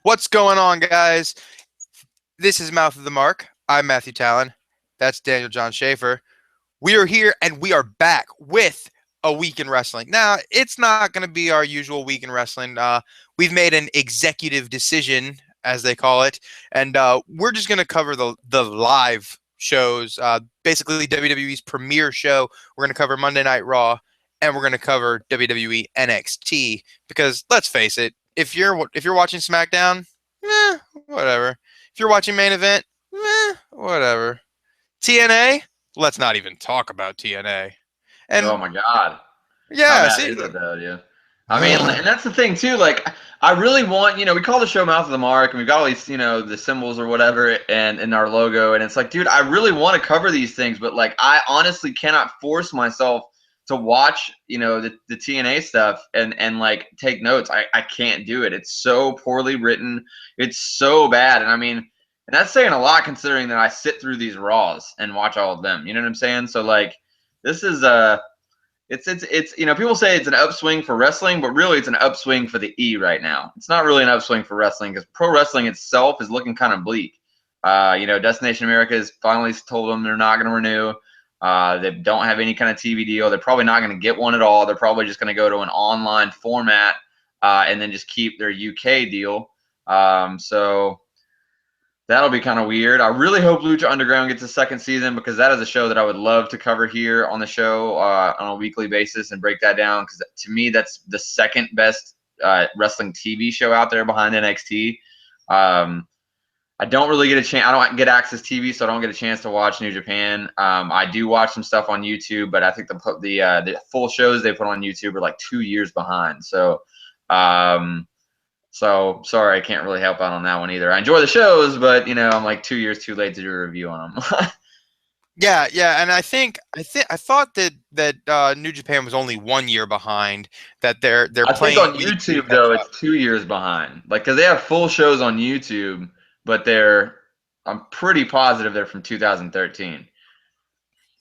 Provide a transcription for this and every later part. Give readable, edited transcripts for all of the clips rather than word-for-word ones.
What's going on, guys? This is Mouth of the Mark. I'm Matthew Talon. That's Daniel John Schaefer. We are here and we are back with a week in wrestling. Now, it's not going to be our usual week in wrestling. We've made an executive decision, as they call it, and we're just going to cover the live shows. Basically, WWE's premiere show. We're going to cover Monday Night Raw, and we're going to cover WWE NXT. Because let's face it, if you're watching SmackDown, whatever. If you're watching main event, whatever. TNA, let's not even talk about TNA. Oh And my God. How yeah, bad see, is it though, dude? I mean, and that's the thing too. Like, I really want, we call the show Mouth of the Mark, and we've got all these, the symbols or whatever, and in our logo, and it's like, dude, I really want to cover these things, but like, I honestly cannot force myself to watch, the TNA stuff and like take notes. I can't do it. It's so poorly written. It's so bad, and I mean, and that's saying a lot considering that I sit through these Raws and watch all of them. You know what I'm saying? So like, this is it's people say it's an upswing for wrestling, but really it's an upswing for the E right now. It's not really an upswing for wrestling because pro wrestling itself is looking kind of bleak. Destination America has finally told them they're not going to renew. They don't have any kind of TV deal. They're probably not going to get one at all. They're probably just going to go to an online format and then just keep their UK deal. So that'll be kind of weird. I really hope Lucha Underground gets a second season because that is a show that I would love to cover here on the show on a weekly basis and break that down because to me that's the second best wrestling TV show out there behind NXT. I don't really get a chance. I don't get Access TV, so I don't get a chance to watch New Japan. I do watch some stuff on YouTube, but I think the full shows they put on YouTube are like 2 years behind. So sorry, I can't really help out on that one either. I enjoy the shows, but I'm like 2 years too late to do a review on them. yeah, and I thought that New Japan was only 1 year behind. That they're I think playing on weekly to YouTube catch though, up. it's 2 years behind. Like, cause they have full shows on YouTube, but I'm pretty positive they're from 2013.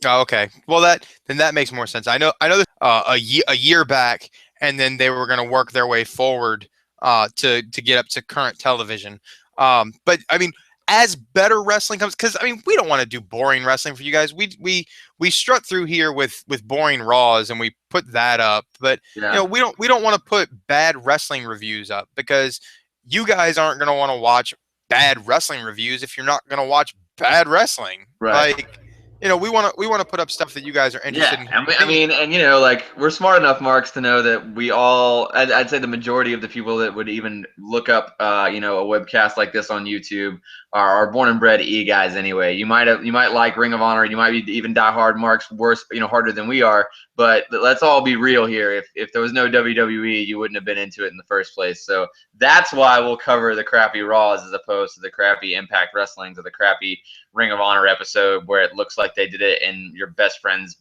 Oh, okay. Well, that makes more sense. I know this a year back, and then they were going to work their way forward to get up to current television. But I mean, as better wrestling comes, because I mean, we don't want to do boring wrestling for you guys. We strut through here with boring Raws, and we put that up. But Yeah, we don't want to put bad wrestling reviews up because you guys aren't going to want to watch bad wrestling reviews if you're not going to watch bad wrestling. right. Like, we want to put up stuff that you guys are interested Yeah, in I hearing mean, I opinions. mean, and like we're smart enough, Marks, to know that we all, I'd say the majority of the people that would even look up, a webcast like this on YouTube are born and bred E guys anyway. You might like Ring of Honor, you might be even diehard Marks, worse, harder than we are. But let's all be real here. If there was no WWE, you wouldn't have been into it in the first place. So that's why we'll cover the crappy Raws as opposed to the crappy Impact Wrestlings or the crappy Ring of Honor episode where it looks like they did it in your best friend's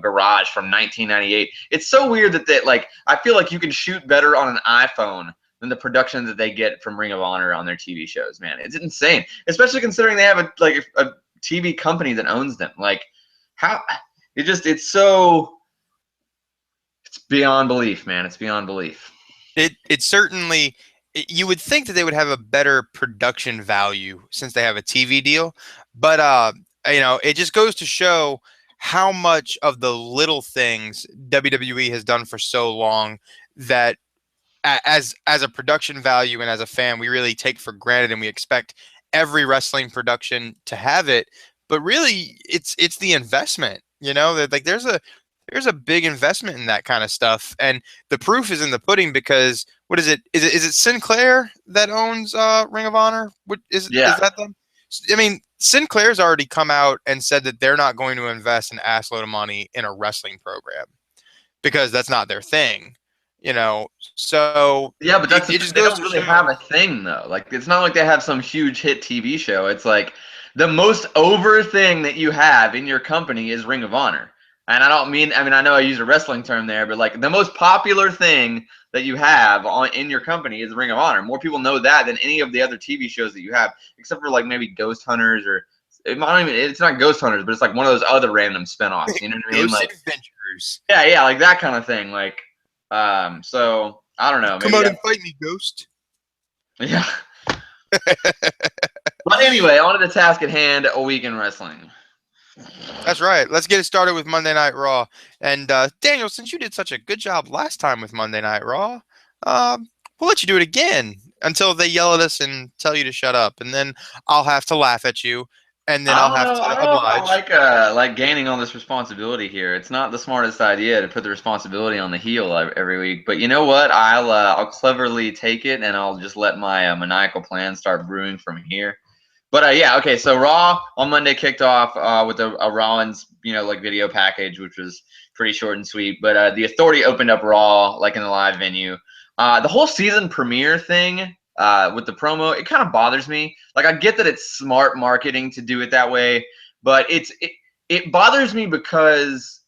garage from 1998. It's so weird that like I feel like you can shoot better on an iPhone than the production that they get from Ring of Honor on their TV shows. Man, it's insane, especially considering they have a TV company that owns them. Like, how it's beyond belief, man. It's beyond belief. It certainly you would think that they would have a better production value since they have a TV deal, but it just goes to show how much of the little things WWE has done for so long that as a production value and as a fan we really take for granted and we expect every wrestling production to have it, but really it's the investment, that like there's a big investment in that kind of stuff, and the proof is in the pudding because what is it? Is it Sinclair that owns Ring of Honor? What is Yeah, that them? I mean, Sinclair's already come out and said that they're not going to invest an assload of money in a wrestling program because that's not their thing, you know. So yeah, but it, that's the it thing. just They goes don't to really show. have a thing though. Like, it's not like they have some huge hit TV show. It's like the most over thing that you have in your company is Ring of Honor. And I know I used a wrestling term there, but like the most popular thing that you have in your company is Ring of Honor. More people know that than any of the other TV shows that you have, except for like maybe Ghost Hunters or it's not Ghost Hunters, but it's like one of those other random spinoffs. You know what I mean? Ghost Like, Adventures. yeah, like that kind of thing. Like, so I don't know. Come Maybe out that's and fight me, Ghost. yeah. But anyway, on to the task at hand: a week in wrestling. That's right. Let's get it started with Monday Night Raw. And Daniel, since you did such a good job last time with Monday Night Raw, we'll let you do it again until they yell at us and tell you to shut up, and then I'll have to laugh at you, and then I I'll don't have know. I to don't know if I oblige. like gaining all this responsibility here. It's not the smartest idea to put the responsibility on the heel every week. But you know what? I'll cleverly take it, and I'll just let my maniacal plan start brewing from here. But yeah, okay. So Raw on Monday kicked off with a Rollins, like video package, which was pretty short and sweet. But the Authority opened up Raw like in the live venue. The whole season premiere thing with the promo, it kind of bothers me. Like I get that it's smart marketing to do it that way, but it bothers me because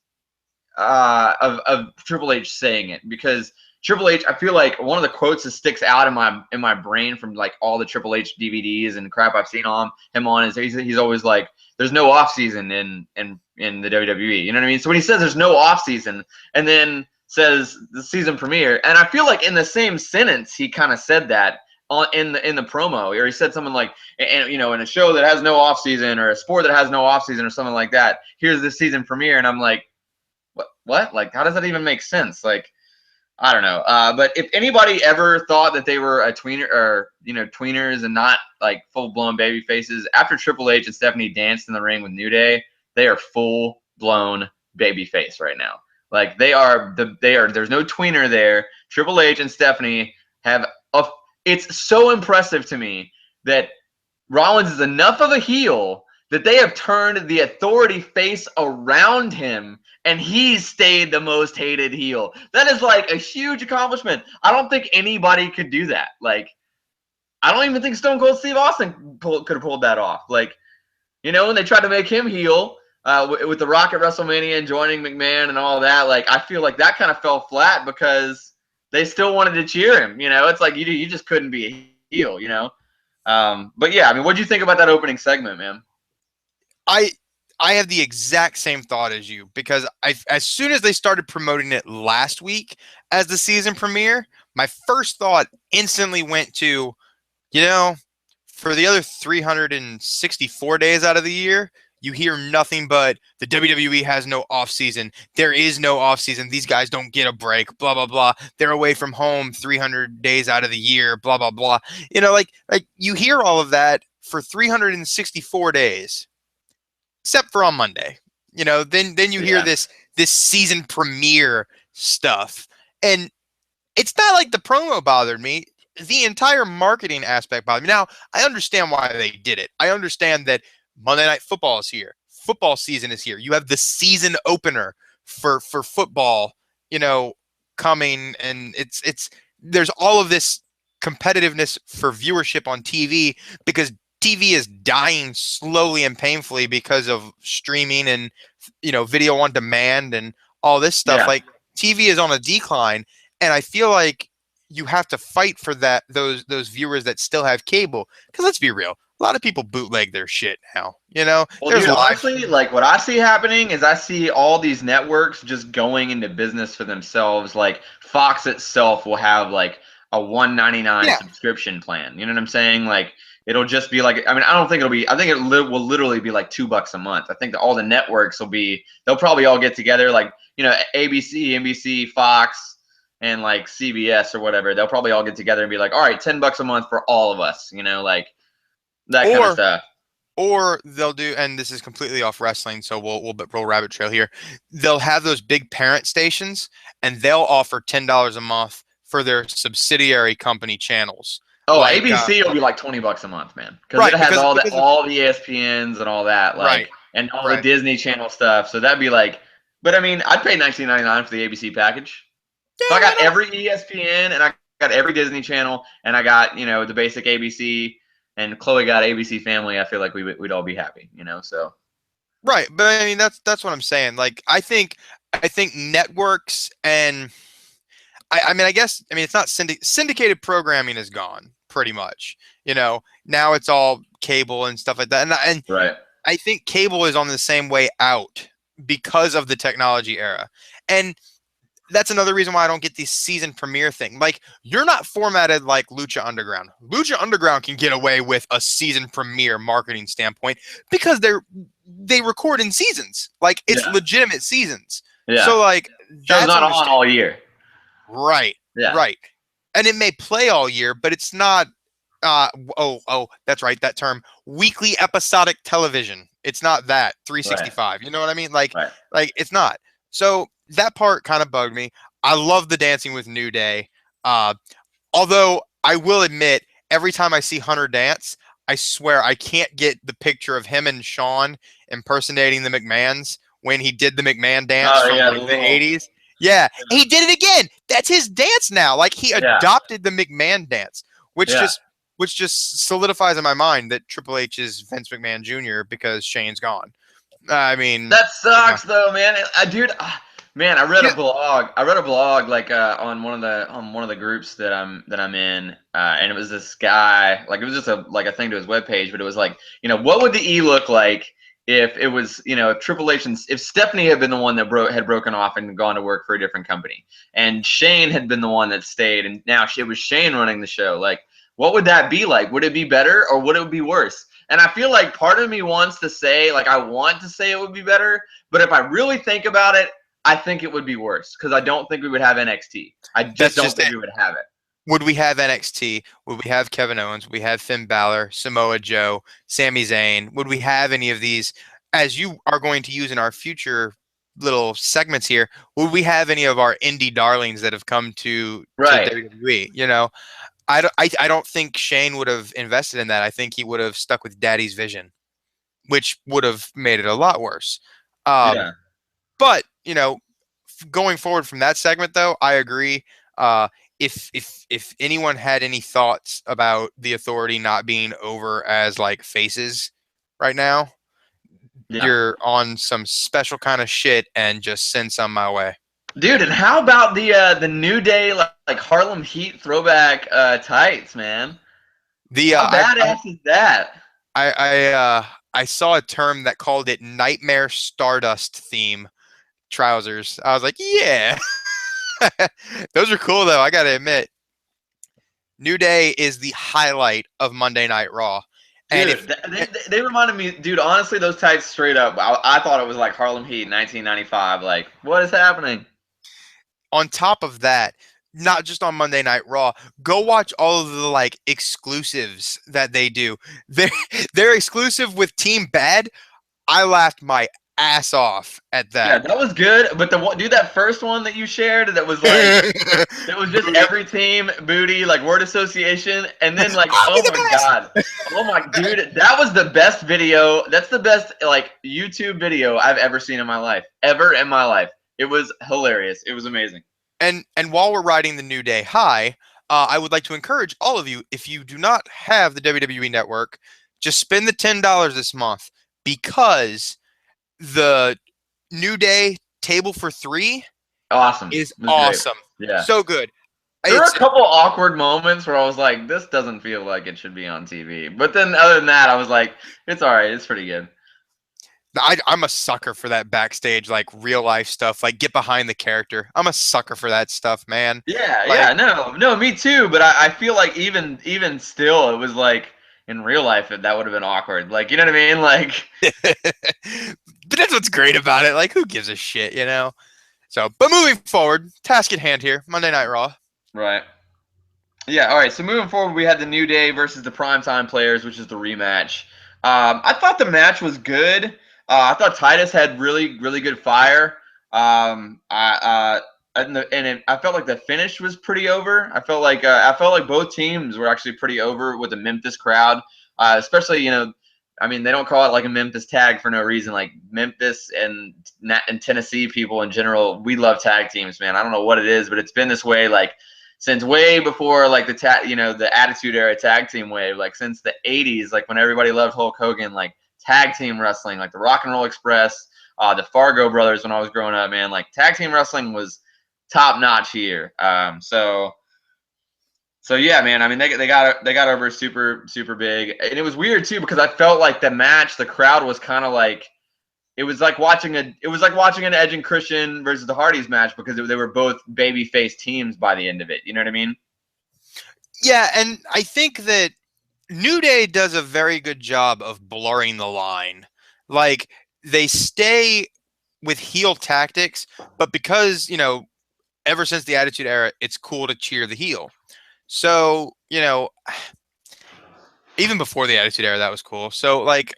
of Triple H saying it, because Triple H, I feel like one of the quotes that sticks out in my brain from like all the Triple H DVDs and crap I've seen him on is he's always like, there's no off season in the WWE. You know what I mean? So when he says there's no off season and then says the season premiere, and I feel like in the same sentence he kind of said that in the promo, or he said something like, and in a show that has no off season or a sport that has no off season or something like that, here's the season premiere, and I'm like, what? Like, how does that even make sense? Like, I don't know. But if anybody ever thought that they were a tweener or tweeners and not like full blown baby faces, after Triple H and Stephanie danced in the ring with New Day, they are full blown baby face right now. Like there's no tweener there. Triple H and Stephanie have a. It's so impressive to me that Rollins is enough of a heel that they have turned the Authority face around him, and he's stayed the most hated heel. That is like a huge accomplishment. I don't think anybody could do that. Like, I don't even think Stone Cold Steve Austin could have pulled that off. Like, when they tried to make him heel with The Rock at WrestleMania and joining McMahon and all that, like, I feel like that kind of fell flat because they still wanted to cheer him. It's like you just couldn't be a heel. But yeah, I mean, what do you think about that opening segment, man? I I have the exact same thought as you because as soon as they started promoting it last week as the season premiere, my first thought instantly went to, you know, for the other 364 days out of the year, you hear nothing but the WWE has no off season. There is no off season. These guys don't get a break. Blah blah blah. They're away from home 300 days out of the year. Blah blah blah. Like you hear all of that for 364 days, except for on Monday. Then you hear Yeah. this season premiere stuff, and it's not like the promo bothered me. The entire marketing aspect bothered me. Now, I understand why they did it. I understand that Monday Night Football is here. Football season is here. You have the season opener for football, coming, and it's there's all of this competitiveness for viewership on TV because TV is dying slowly and painfully because of streaming and video on demand and all this stuff. Yeah. Like TV is on a decline, and I feel like you have to fight for those viewers that still have cable. Because let's be real, a lot of people bootleg their shit now. Well, There's dude, live. honestly, like what I see happening is I see all these networks just going into business for themselves. Like Fox itself will have like a 199 Yeah. subscription plan. You know what I'm saying? Like it'll just be like, I mean, I don't think it'll be. I think will literally be like $2 a month. I think that all the networks they'll probably all get together, like ABC, NBC, Fox, and like CBS or whatever. They'll probably all get together and be like, all right, $10 a month for all of us. Like that kind of Or stuff. or they'll do, and this is completely off wrestling, so we'll roll rabbit trail here. They'll have those big parent stations, and they'll offer $10 a month for their subsidiary company channels. Oh, Like, ABC will be like $20 a month, man, because it right, has because of all the ESPNs and all that, right, like, and all the right. Disney Channel stuff. So that'd be like, but I mean, I'd pay 19.99 for the ABC package. If Yeah, I why got not? every ESPN and I got every Disney Channel and I got the basic ABC and Chloe got ABC Family, I feel like we'd all be happy. So Right, but I mean that's what I'm saying. Like I think networks and I mean it's not syndicated programming is gone pretty much. Now it's all cable and stuff like that. And right, I think cable is on the same way out because of the technology era. And that's another reason why I don't get the season premiere thing. Like, you're not formatted like Lucha Underground. Lucha Underground can get away with a season premiere marketing standpoint because they record in seasons. Like, it's Yeah, legitimate seasons. yeah. So like Show's that's not on understandable. all year. Right. Yeah, Right. And it may play all year, but it's not oh, that's right, that term. Weekly episodic television. It's not that right, 365. You know what I mean? Like right. it's not. So that part kind of bugged me. I love the Dancing with New Day. Uh Although I will admit, every time I see Hunter dance, I swear I can't get the picture of him and Sean impersonating the McMahons when he did the McMahon dance Oh from yeah, the like the little 80s. Yeah, he did it again. That's his dance now. Like he yeah, adopted the McMahon dance, which yeah. just which just solidifies in my mind that Triple H is Vince McMahon Jr. because Shane's gone. I mean, That you know, sucks though, man. Dude, man, I read a yeah, blog. I read a blog like on one of the groups that I'm in, and it was this guy. Like it was just a thing to his webpage, but it was like, what would the E look like if it was, if Triple H and if Stephanie had been the one that had broken off and gone to work for a different company, and Shane had been the one that stayed, and now it was Shane running the show. Like, what would that be like? Would it be better or would it be worse? And I feel like part of me wants to say, like, I want to say it would be better, but if I really think about it, I think it would be worse because I don't think we would have NXT. I just that's don't just think it. we would have it. Would we have NXT? Would we have Kevin Owens? Would we have Finn Balor, Samoa Joe, Sami Zayn? Would we have any of these, as you are going to use in our future little segments here? Would we have any of our indie darlings that have come to Right. WWE? I don't think Shane would have invested in that. I think he would have stuck with Daddy's vision, which would have made it a lot worse. Um, Yeah. but going forward from that segment, though, I agree. Uh, if anyone had any thoughts about the Authority not being over as like faces right now, Yeah. you're on some special kind of shit, and just send some my way. Dude, and how about the New Day like Harlem Heat throwback tights, man? The How badass is that? I I uh, I saw a term that called it Nightmare Stardust theme trousers. I was like, yeah, those are cool though. I gotta admit, New Day is the highlight of Monday Night Raw. And if Dude, they reminded me, dude, honestly, those tights straight up, I thought it was like Harlem Heat 1995. Like, what is happening? on top of that, not just on Monday Night Raw, go watch all of the like exclusives that they do. They're they're exclusive with Team Bad. I laughed my ass off at Yeah, that. that was good. But the one, dude, that first one that you shared, that was like, it was just Booty. every team, booty, like word association, and then like, I'll be oh the my best. god, oh my dude, that was the best video. That's the best like YouTube video I've ever seen in my life, ever in my life. It was hilarious. It was amazing. And while we're riding the New Day high, I would like to encourage all of you, if you do not have the WWE Network, just spend the $10 this month because the New Day Table for Three Awesome. is It was great. awesome. Yeah. So good. There were a It's couple awkward moments where I was like, this doesn't feel like it should be on TV. But then other than that, I was like, it's all right. It's pretty good. I'm a sucker for that backstage, like real life stuff, like get behind the character. I'm a sucker for that stuff, man. Yeah, Like, yeah, no, me too. But I feel like even still, it was like in real life that would have been awkward. Like, you know what I mean? Like, but that's what's great about it. Like, who gives a shit? So, but moving forward, task at hand here, Monday Night Raw. right. Yeah, all right. So moving forward, we had the New Day versus the Primetime Players, which is the rematch. I thought the match was good. I thought Titus had really, really good fire. I felt like the finish was pretty over. I felt like both teams were actually pretty over with the Memphis crowd, especially I mean they don't call it like a Memphis tag for no reason. Like Memphis and Tennessee people in general, we love tag teams, man. I don't know what it is, but it's been this way like since way before like the Attitude Era tag team wave, like since the 80s, like when everybody loved Hulk Hogan, like tag team wrestling, like the Rock and Roll Express, the Fargo brothers when I was growing up, man, like tag team wrestling was top notch here. So yeah, man. I mean, they got over super super big, and it was weird too because I felt like the match, the crowd was kind of like it was like watching an Edge and Christian versus the Hardys match because they were both babyface teams by the end of it. You know what I mean? Yeah, and I think that New Day does a very good job of blurring the line. Like, they stay with heel tactics, but because, ever since the Attitude Era, it's cool to cheer the heel. So, even before the Attitude Era, that was cool. So, like,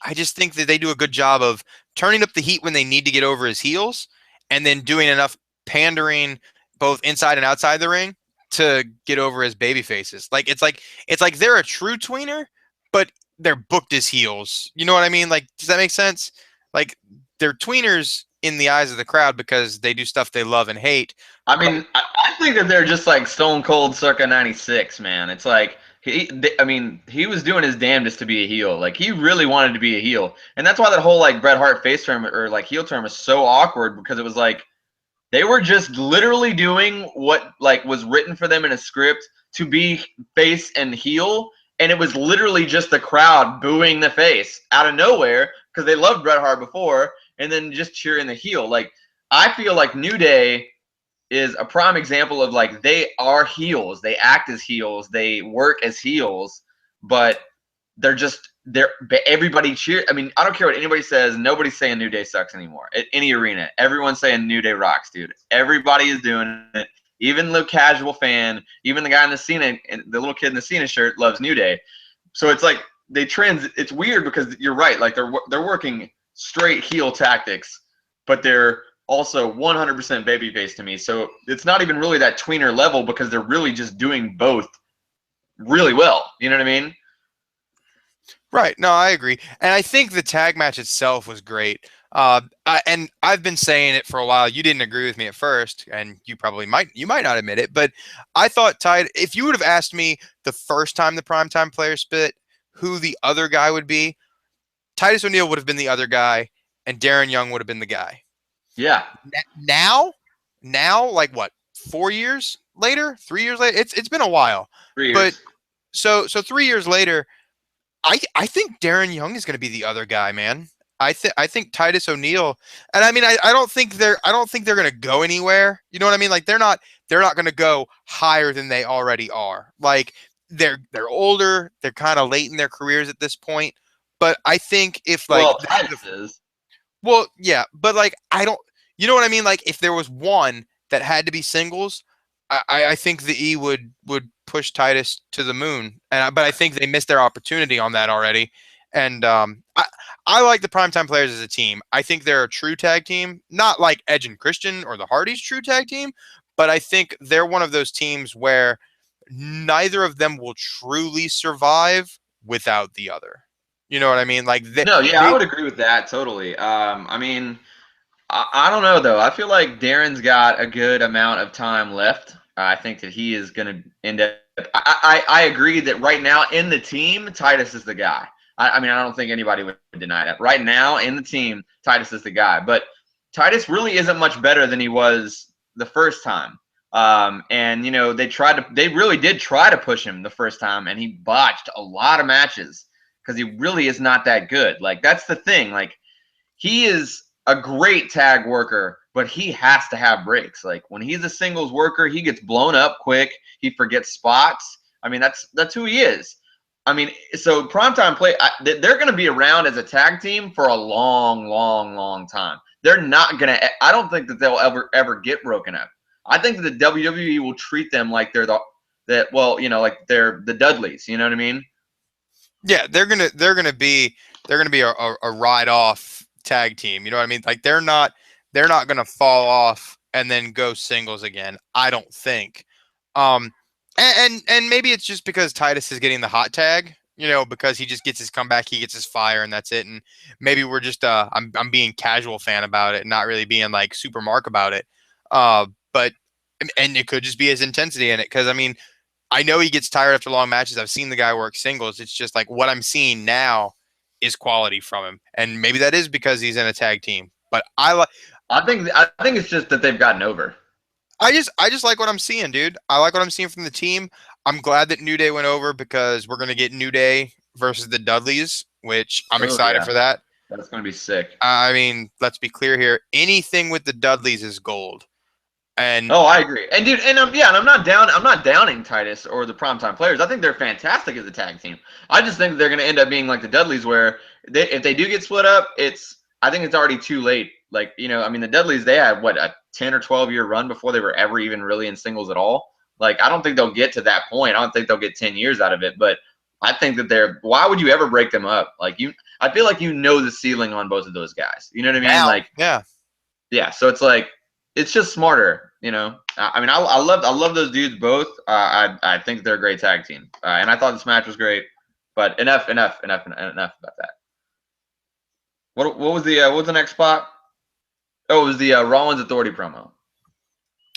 I just think that they do a good job of turning up the heat when they need to get over as heels, and then doing enough pandering both inside and outside the ring to get over as baby faces. Like they're a true tweener, but they're booked as heels. You know what I mean? Like, does that make sense? Like, they're tweeners in the eyes of the crowd because they do stuff they love and hate. I But mean, I think that they're just like Stone Cold circa '96, man. It's like he was doing his damnedest to be a heel. Like he really wanted to be a heel, and that's why that whole like Bret Hart face turn or like heel turn was so awkward because it was like they were just literally doing what like was written for them in a script to be face and heel, and it was literally just the crowd booing the face out of nowhere because they loved Bret Hart before, and then just cheering the heel. Like I feel like New Day is a prime example of like they are heels, they act as heels, they work as heels, but they're everybody cheer. I mean, I don't care what anybody says. Nobody's saying New Day sucks anymore at any arena. Everyone's saying New Day rocks, dude. Everybody is doing it. Even the casual fan, even the guy in the Cena, the little kid in the Cena shirt loves New Day. So it's like It's weird because you're right. Like they're working straight heel tactics, but they're also 100% babyface to me. So it's not even really that tweener level because they're really just doing both really well. You know what I mean? right, no, I agree, and I think the tag match itself was great. And I've been saying it for a while. You didn't agree with me at first, and you might not admit it, but I thought if you would have asked me the first time the primetime player spit who the other guy would be, Titus O'Neil would have been the other guy, and Darren Young would have been the guy. Yeah. Now, like what, 4 years later, 3 years later, it's been a while, 3 years. but so 3 years later, I think Darren Young is going to be the other guy, man. I think Titus O'Neil, and I mean I don't think they're going to go anywhere. You know what I mean? Like they're not going to go higher than they already are. Like they're older, they're kind of late in their careers at this point. But I think if like Well, Titus is. well, yeah, but like I don't, you know what I mean? Like if there was one that had to be singles, I think the E would push Titus to the moon, but I think they missed their opportunity on that already. And I like the Primetime Players as a team. I think they're a true tag team, not like Edge and Christian or the Hardys true tag team, but I think they're one of those teams where neither of them will truly survive without the other. You know what I mean? Like No, yeah, I would agree with that totally. I mean, I don't know though. I feel like Darren's got a good amount of time left. I think that he is going to end up. I agree that right now in the team, Titus is the guy. I mean, I don't think anybody would deny that. Right now in the team, Titus is the guy. But Titus really isn't much better than he was the first time. And you know, they really did try to push him the first time, and he botched a lot of matches because he really is not that good. Like that's the thing. Like he is a great tag worker, but he has to have breaks. Like when he's a singles worker, he gets blown up quick. He forgets spots. I mean, that's who he is. I mean, so primetime play, they're going to be around as a tag team for a long, long, long time. They're not going to. I don't think that they'll ever get broken up. I think that the WWE will treat them like they're like they're the Dudleys. You know what I mean? Yeah, they're gonna be a ride off tag team. You know what I mean? Like they're not gonna fall off and then go singles again. I don't think. Um, and maybe it's just because Titus is getting the hot tag. You know, because he just gets his comeback, he gets his fire, and that's it. And maybe we're just I'm being casual fan about it, not really being like super mark about it. But and it could just be his intensity in it because I mean I know he gets tired after long matches. I've seen the guy work singles. It's just like what I'm seeing now is quality from him, and maybe that is because he's in a tag team. But I think it's just that they've gotten over. I just like what I'm seeing, dude. I like what I'm seeing from the team. I'm glad that New Day went over because we're gonna get New Day versus the Dudleys, which I'm excited for that. That's gonna be sick. I mean, let's be clear here. Anything with the Dudleys is gold. And Oh, I agree. And dude, and I'm not down. I'm not downing Titus or the primetime players. I think they're fantastic as a tag team. I just think they're going to end up being like the Dudleys, where if they do get split up, I think it's already too late. Like I mean, the Dudleys, they had what, a 10 or 12 year run before they were ever even really in singles at all. Like, I don't think they'll get to that point. I don't think they'll get 10 years out of it. But I think that why would you ever break them up? Like, I feel like the ceiling on both of those guys. You know what I mean? now, Like, yeah. yeah. So it's like, it's just smarter. I mean, I love those dudes both. I think they're a great tag team, and I thought this match was great. But enough about that. What was the next spot? Oh, it was the Rollins Authority promo.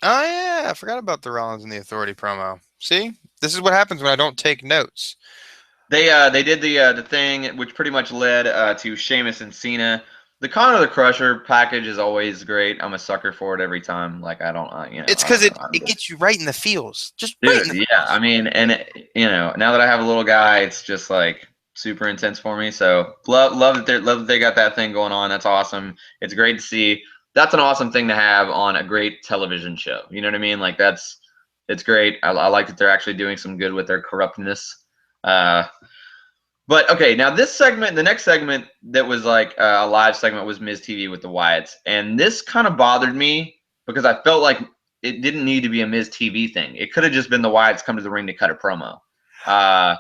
Oh yeah, I forgot about the Rollins and the Authority promo. See, this is what happens when I don't take notes. They did the thing which pretty much led to Sheamus and Cena. The Conor the Crusher package is always great. I'm a sucker for it every time. Like, I don't, It's I don't because know. it gets you right in the feels, just right in Dude, the yeah. I mean, and now that I have a little guy, it's just like super intense for me. So love that they got that thing going on. That's awesome. It's great to see. That's an awesome thing to have on a great television show. You know what I mean? Like, it's great. I like that they're actually doing some good with their corruptness. But okay, now the next segment that was like a live segment was Miz TV with the Wyatts, and this kind of bothered me because I felt like it didn't need to be a Miz TV thing. It could have just been the Wyatts come to the ring to cut a promo. I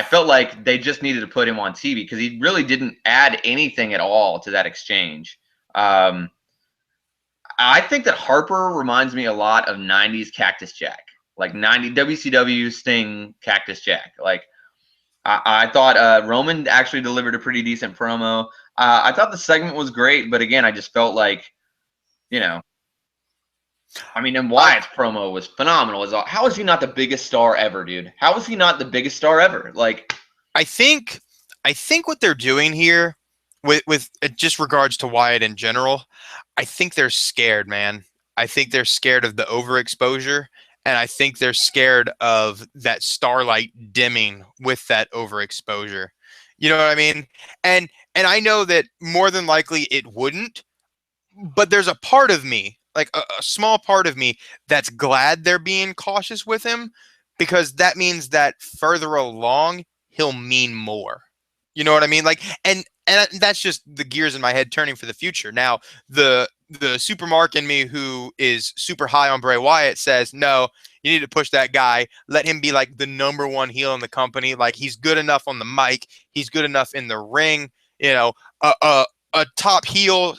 felt like they just needed to put him on TV because he really didn't add anything at all to that exchange. I think that Harper reminds me a lot of '90s Cactus Jack, like '90 WCW Sting Cactus Jack, like. I thought Roman actually delivered a pretty decent promo. I thought the segment was great, but again, I just felt like, I mean, and I, Wyatt's promo was phenomenal. How is he not the biggest star ever, dude? How is he not the biggest star ever? Like, I think I think what they're doing here with just regards to Wyatt in general, I think they're scared, man. I think they're scared of the overexposure, and I think they're scared of that starlight dimming with that overexposure. You know what I mean? And I know that more than likely it wouldn't, but there's a part of me, like a small part of me, that's glad they're being cautious with him because that means that further along he'll mean more. You know what I mean? Like, and that's just the gears in my head turning for the future. Now, the supermark in me who is super high on Bray Wyatt says, no, you need to push that guy. Let him be like the number one heel in the company. Like, he's good enough on the mic. He's good enough in the ring. You know, a top heel,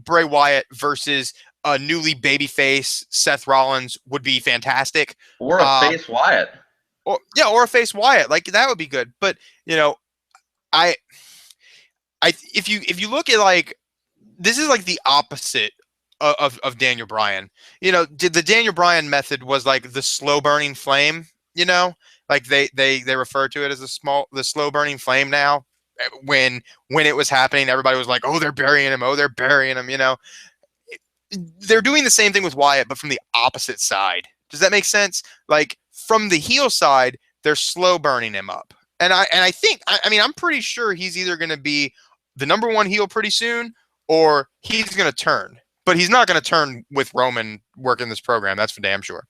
Bray Wyatt versus a newly babyface Seth Rollins would be fantastic. or a Um, face Wyatt. or a face Wyatt, like that would be good. But I, if you look at like this is like the opposite of Daniel Bryan. The Daniel Bryan method was like the slow burning flame. Like they refer to it as the slow burning flame now. When it was happening, everybody was like, "Oh, they're burying him! Oh, they're burying him!" They're doing the same thing with Wyatt, but from the opposite side. Does that make sense? Like from the heel side, they're slow burning him up, and I think I mean I'm pretty sure he's either going to be the number one heel pretty soon, or he's going to turn. But he's not going to turn with Roman working this program. That's for damn sure.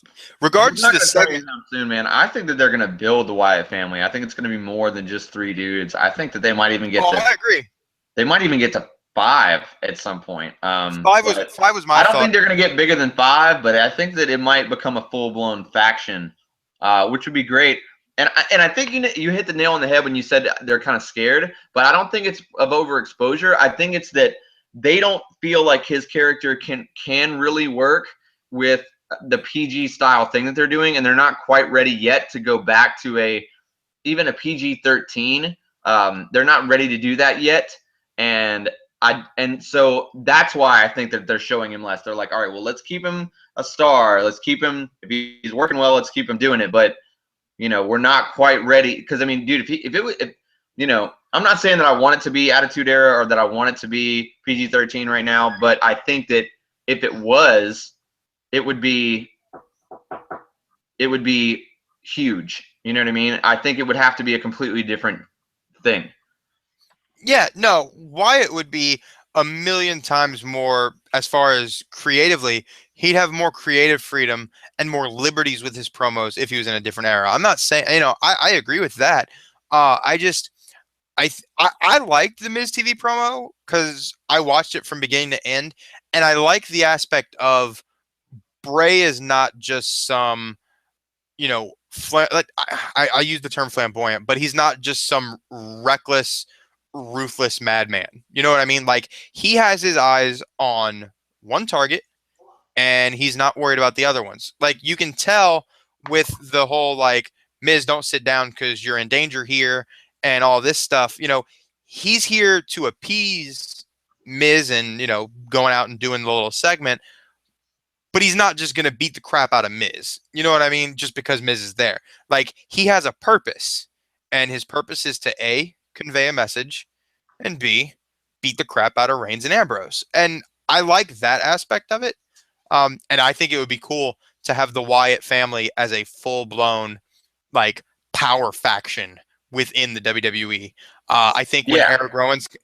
He's Regards to not the going to turn segment, anytime soon, man. I think that they're going to build the Wyatt family. I think it's going to be more than just 3 dudes. I think that they might even get oh, to I agree. they might even get to 5 at some point. But Five was my I don't thought. think they're going to get bigger than 5, but I think that it might become a full blown faction, which would be great. And I think you hit the nail on the head when you said they're kind of scared, but I don't think it's of overexposure. I think it's that they don't feel like his character can really work with the PG style thing that they're doing, and they're not quite ready yet to go back to even a PG-13. They're not ready to do that yet, and so that's why I think that they're showing him less. They're like, all right, well, let's keep him a star. Let's keep him, if he's working well, let's keep him doing it. But we're not quite ready because I mean, dude, I'm not saying that I want it to be Attitude Era or that I want it to be PG-13 right now, but I think that if it was, it would be huge. You know what I mean? I think it would have to be a completely different thing. Yeah, no, Wyatt would be a million times more as far as creatively. He'd have more creative freedom and more liberties with his promos if he was in a different era. I'm not saying, I agree with that. I just, I liked the Miz TV promo because I watched it from beginning to end, and I like the aspect of Bray is not just some, like I use the term flamboyant, but he's not just some reckless, ruthless madman. You know what I mean? Like he has his eyes on one target, and he's not worried about the other ones. Like you can tell with the whole like Miz, don't sit down because you're in danger here, and all this stuff. He's here to appease Miz, and going out and doing the little segment, but he's not just going to beat the crap out of Miz. You know what I mean? Just because Miz is there. Like, he has a purpose, and his purpose is to A, convey a message, and B, beat the crap out of Reigns and Ambrose. And I like that aspect of it. And I think it would be cool to have the Wyatt family as a full blown, like, power faction within the WWE. I think Yeah,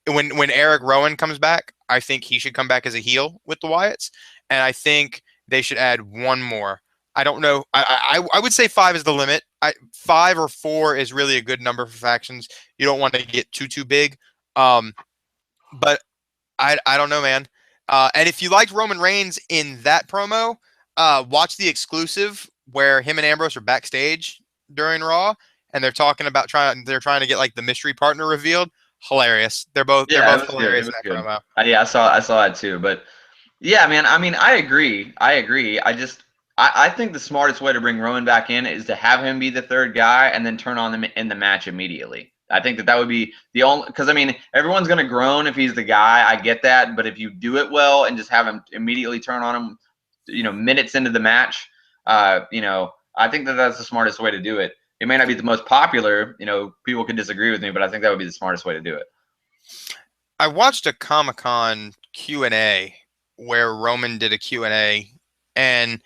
when Eric Rowan comes back, I think he should come back as a heel with the Wyatts, and I think they should add one more. I don't know. I would say five is the limit. Five or four is really a good number for factions. You don't want to get too big. Um, but I don't know, man. And if you liked Roman Reigns in that promo, watch the exclusive where him and Ambrose are backstage during Raw, and they're trying to get like the mystery partner revealed. Hilarious. They're yeah, it both was good. It hilarious in was that good. promo. Yeah, I saw it too. But yeah, man. I mean, I agree. I agree. I think the smartest way to bring Rowan back in is to have him be the third guy and then turn on him in the match immediately. I think that would be the only, because I mean, everyone's gonna groan if he's the guy. I get that, but if you do it well and just have him immediately turn on him, minutes into the match, I think that that's the smartest way to do it. It may not be the most popular. People can disagree with me, but I think that would be the smartest way to do it. I watched a Comic-Con Q&A where Roman did a Q&A, and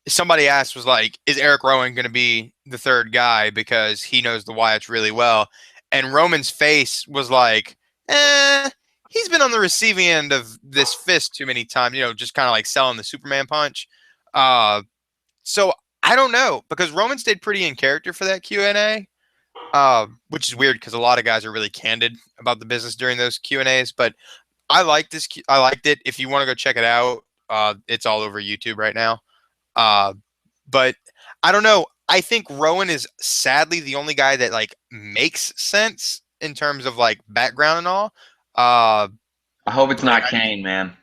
somebody asked, was like, is Eric Rowan going to be the third guy because he knows the Wyatts really well? And Roman's face was like, he's been on the receiving end of this fist too many times, just kind of like selling the Superman punch. So I don't know, because Roman stayed pretty in character for that Q&A, which is weird because a lot of guys are really candid about the business during those Q&As. But I like this. I liked it. If you want to go check it out, it's all over YouTube right now. Uh, but I don't know. I think Rowan is sadly the only guy that like makes sense in terms of like background and all. Uh, I hope it's but not Kane, man.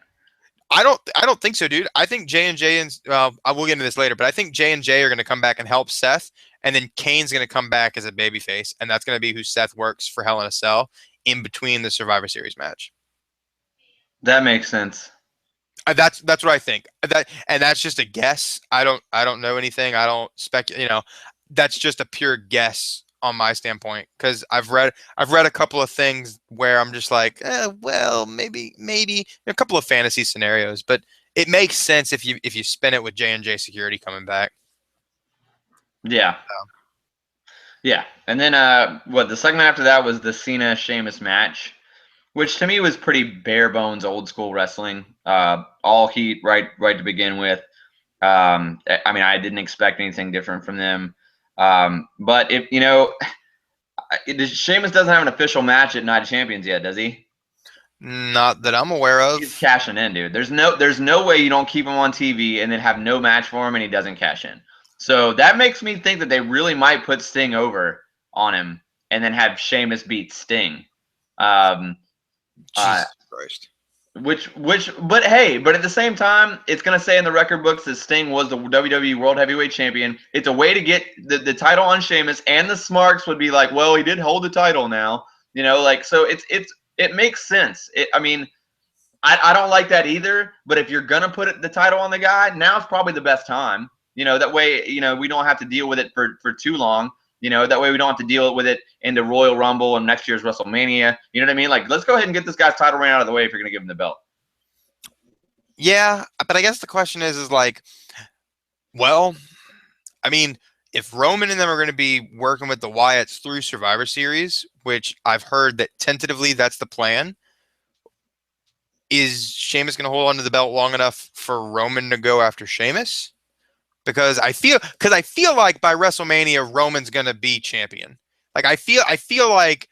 I don't think so, dude. I think J&J and I will get into this later, but I think J&J are going to come back and help Seth, and then Kane's going to come back as a babyface, and that's going to be who Seth works for Hell in a Cell in between the Survivor Series match. That makes sense. That's what I think. That's just a guess. I don't know anything. I don't speculate. That's just a pure guess on my standpoint because I've read a couple of things where I'm just like, well, maybe a couple of fantasy scenarios, but it makes sense if you spin it with J&J Security coming back. Yeah. Yeah. And then the segment after that was the Cena Sheamus match, which to me was pretty bare bones old school wrestling. All heat right to begin with. I mean, I didn't expect anything different from them. But if Sheamus doesn't have an official match at Night of Champions yet, does he? Not that I'm aware He's of. cashing in, dude. There's no way you don't keep him on TV and then have no match for him and he doesn't cash in. So that makes me think that they really might put Sting over on him and then have Sheamus beat Sting. Um, uh, Jesus Christ. but hey, but at the same time, it's gonna say in the record books that Sting was the WWE World Heavyweight Champion. It's a way to get the title on Sheamus, and the Smarks would be like, well, he did hold the title now, so it makes sense. I mean, I don't like that either. But if you're gonna put the title on the guy, now's probably the best time. That way, we don't have to deal with it for too long. That way we don't have to deal with it into Royal Rumble and next year's WrestleMania. You know what I mean? Like, let's go ahead and get this guy's title reign out of the way if you're gonna give him the belt. Yeah, but I guess the question is like, well, I mean, if Roman and them are going to be working with the Wyatts through Survivor Series, which I've heard that tentatively that's the plan, is Sheamus going to hold on to the belt long enough for Roman to go after Sheamus? Because I feel like by WrestleMania Roman's going to be champion. Like I feel like,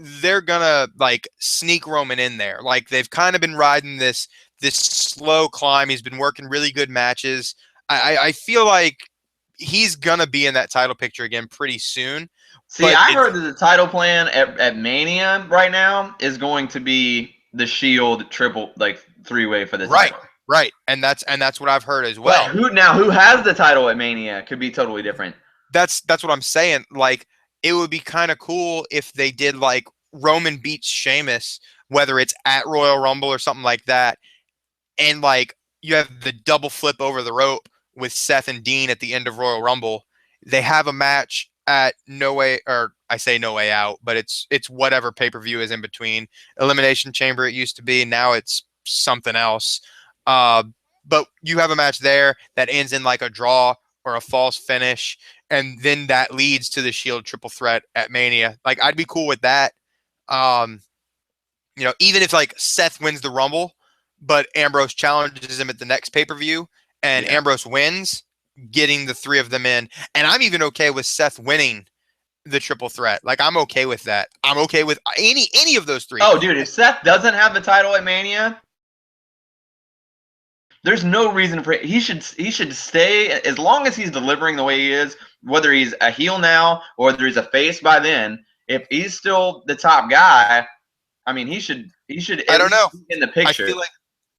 they're going to like sneak Roman in there. Like they've kind of been riding this slow climb. He's been working really good matches. I feel like he's gonna be in that title picture again pretty soon. See, But I it's heard that the title plan at Mania right now is going to be the Shield triple, like three-way for the right, title. right, and that's what I've heard as But well. who has the title at Mania could be totally different. That's what I'm saying. Like it would be kind of cool if they did like Roman beats Sheamus, whether it's at Royal Rumble or something like that, and like you have the double flip over the rope with Seth and Dean at the end of Royal Rumble. They have a match at No Way, or I say No Way Out, but it's whatever pay-per-view is in between. Elimination Chamber it used to be, now it's something else. Uh, but you have a match there that ends in like a draw or a false finish, and then that leads to the Shield triple threat at Mania. Like I'd be cool with that. Um, even if like Seth wins the Rumble, but Ambrose challenges him at the next pay per view and Yeah. Ambrose wins, getting the three of them in. And I'm even okay with Seth winning the triple threat. Like I'm okay with that. I'm okay with any of those three. Oh, dude, if Seth doesn't have the title at Mania, there's no reason for he should stay as long as he's delivering the way he is, whether he's a heel now or whether he's a face by then. If he's still the top guy, I mean, he should I at don't least know. be in the I picture. feel like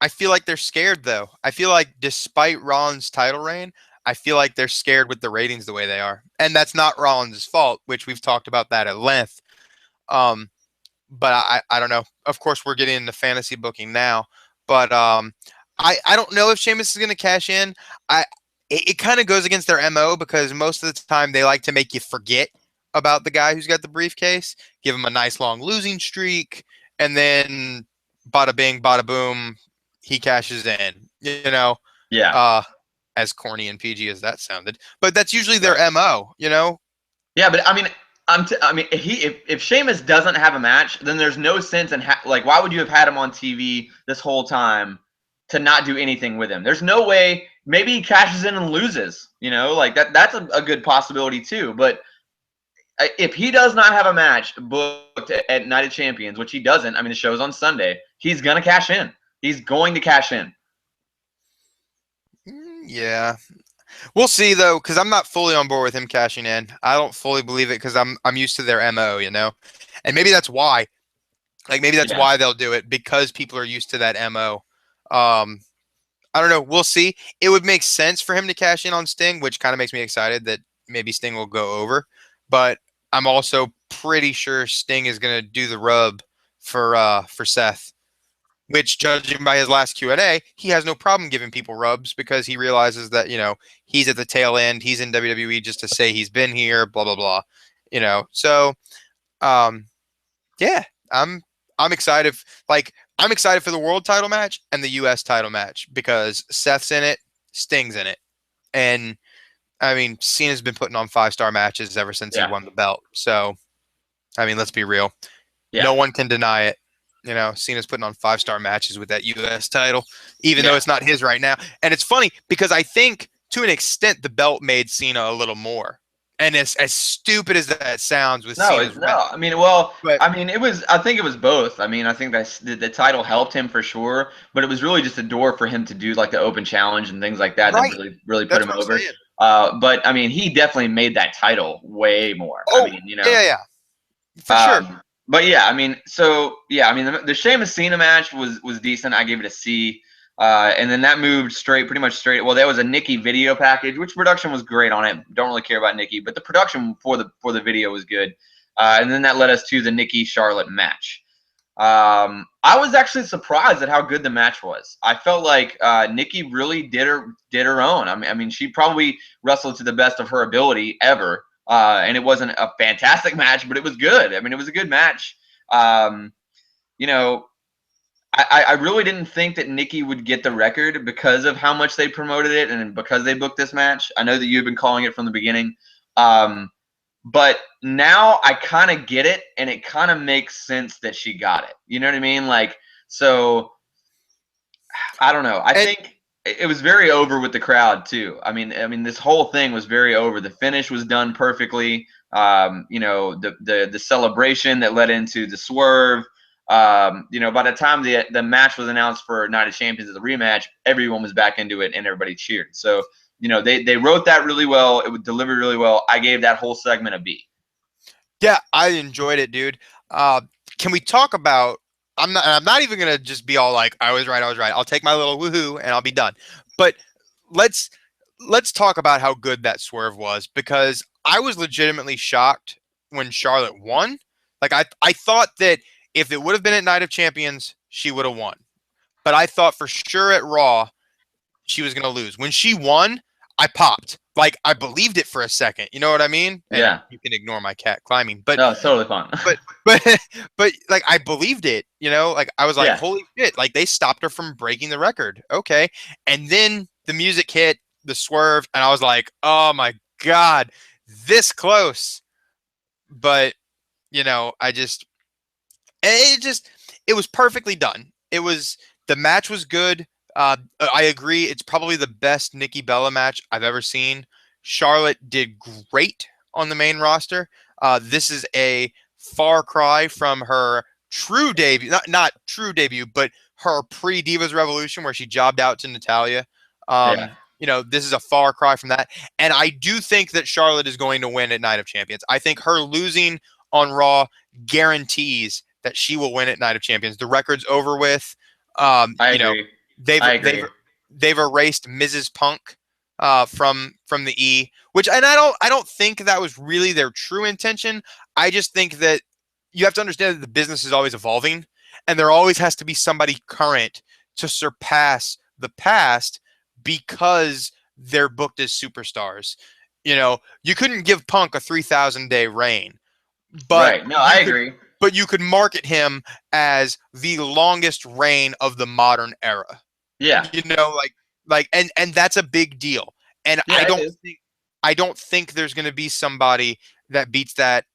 I feel like they're scared though. I feel like despite Rollins' title reign, I feel like they're scared with the ratings the way they are. And that's not Rollins' fault, which we've talked about that at length. Um, but I don't know. Of course, we're getting into fantasy booking now, but I don't know if Sheamus is going to cash in. I it kind of goes against their MO because most of the time they like to make you forget about the guy who's got the briefcase, give him a nice long losing streak, and then bada bing, bada boom, he cashes in. Yeah, Uh, as corny and PG as that sounded, but that's usually their right. MO. Yeah, but I mean, I mean, if Sheamus doesn't have a match, then there's no sense in like why would you have had him on TV this whole time to not do anything with him? There's no way. Maybe he cashes in and loses. Like that's a good possibility too. But if he does not have a match booked at Night of Champions, which he doesn't, I mean, the show's on Sunday, he's gonna cash in. He's going to cash in. Yeah, we'll see though, because I'm not fully on board with him cashing in. I don't fully believe it because I'm used to their MO, and maybe that's why. Like maybe that's Yeah, why they'll do it because people are used to that MO. Um, I don't know. We'll see. It would make sense for him to cash in on Sting, which kind of makes me excited that maybe Sting will go over. But I'm also pretty sure Sting is going to do the rub for Seth, which judging by his last Q&A, he has no problem giving people rubs because he realizes that, he's at the tail end. He's in WWE just to say he's been here, blah, blah, blah. So um, yeah, I'm excited. Like I'm excited for the world title match and the U.S. title match because Seth's in it, Sting's in it, and I mean Cena's been putting on 5-star matches ever since he yeah, won the belt. So I mean, let's be real. yeah. No one can deny it. Cena's putting on 5-star matches with that U.S. title, even though Yeah. it's not his right now. And it's funny because I think to an extent the belt made Cena a little more. And as stupid as that sounds with No, Cena's rep, no. I mean, well, but I mean, it was. I think it was both. I mean, I think that the title helped him for sure, but it was really just a door for him to do like the open challenge and things like that right, really, really put that's him what I'm over. saying. But I mean, he definitely made that title way more. I Oh, mean, yeah, yeah, for sure. But yeah, I mean, so yeah, I mean, the Sheamus Cena match was decent. I gave it a C. And then that moved pretty much straight. Well, there was a Nikki video package, which production was great on it. Don't really care about Nikki, but the production for the video was good. And then that led us to the Nikki Charlotte match. I was actually surprised at how good the match was. I felt like Nikki really did her own. I mean, she probably wrestled to the best of her ability ever. And it wasn't a fantastic match, but it was good. I mean, it was a good match. You know, I really didn't think that Nikki would get the record because of how much they promoted it and because they booked this match. I know that you've been calling it from the beginning. But now I kind of get it, and it kind of makes sense that she got it. You know what I mean? Like, so I don't know. I And think it was very over with the crowd too. I mean, this whole thing was very over. The finish was done perfectly. The celebration that led into the swerve. By the time the match was announced for Night of Champions as a rematch, everyone was back into it and everybody cheered. So they wrote that really well. It was delivered really well. I gave that whole segment a B. yeah, I enjoyed it, dude. Uh, can we talk about? I'm not even gonna just be all like, I was right, I was right. I'll take my little woohoo and I'll be done. But let's let's talk about how good that swerve was, because I was legitimately shocked when Charlotte won. Like I thought that if it would have been at Night of Champions, she would have won. But I thought for sure at Raw she was going to lose. When she won, I popped. Like I believed it for a second. You know what I mean? And Yeah. you can ignore my cat climbing, but No, it's totally fun. but but but like I believed it. Like I was like, Yeah. holy shit! Like they stopped her from breaking the record. Okay, and then the music hit, the swerve, and I was like, oh my god, this close. But I just it was perfectly done. The match was good. I agree. It's probably the best Nikki Bella match I've ever seen. Charlotte did great on the main roster. This is a far cry from her true debut, not true debut, but her pre Divas Revolution where she jobbed out to Natalia. Yeah. This is a far cry from that. And I do think that Charlotte is going to win at Night of Champions. I think her losing on Raw guarantees that she will win at Night of Champions. The record's over with. Um, I you know, agree. they've I they've agree. they've erased Mrs. Punk from the E, which, and I don't think that was really their true intention. I just think that you have to understand that the business is always evolving, and there always has to be somebody current to surpass the past because they're booked as superstars. You couldn't give Punk a 3,000-day reign, but Right. No, I agree. you could market him as the longest reign of the modern era. Yeah. And that's a big deal. And Yeah, it is. I don't think there's going to be somebody that beats that.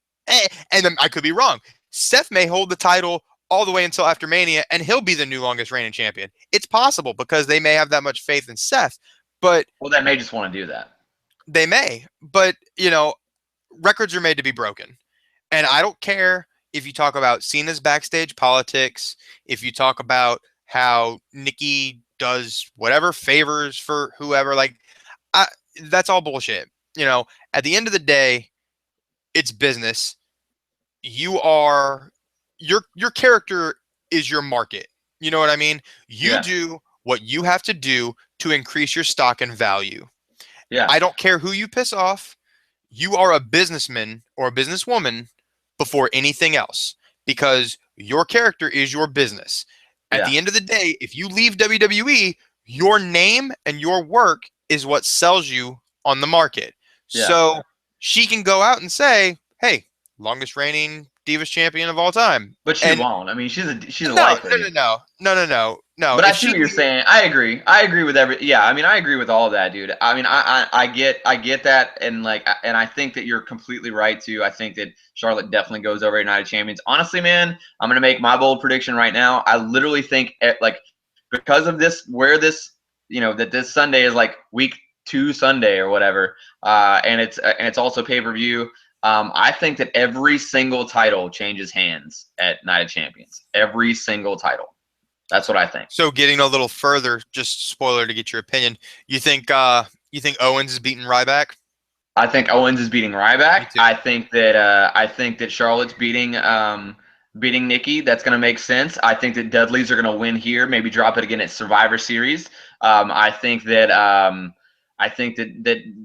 And I could be wrong. Seth may hold the title all the way until after Mania, and he'll be the new longest reigning champion. It's possible because they may have that much faith in Seth, but Well, they may just want to do that. they may. But records are made to be broken. And I don't care if you talk about Cena's backstage politics, if you talk about how Nikki does whatever favors for whoever, like I, that's all bullshit. At the end of the day, it's business. You are your character is your market. You know what I mean? You Yeah. do what you have to do to increase your stock and value. Yeah. I don't care who you piss off. You are a businessman or a businesswoman before anything else, because your character is your business. At Yeah. the end of the day, if you leave WWE, your name and your work is what sells you on the market. Yeah. So she can go out and say, hey, longest reigning Divas champion of all time. But she And won't. I mean, she's a no, life no, no, lady. no, no, no, no, no. But I If see she what you're leaves, saying. I agree. I agree with every. Yeah, I mean, I agree with all of that, dude. I mean, I get that, and and I think that you're completely right too. I think that Charlotte definitely goes over United Champions. Honestly, man, I'm gonna make my bold prediction right now. I literally think because of this, where this, that this Sunday is like week 2 Sunday or whatever, and it's also pay-per-view. I think that every single title changes hands at Night of Champions. Every single title. That's what I think. so getting a little further, just spoiler to get your opinion. You think Owens is beating Ryback? I think Owens is beating Me Ryback. too. I think that Charlotte's beating Nikki. That's going to make sense. I think that Dudley's are going to win here. Maybe drop it again at Survivor Series. I think that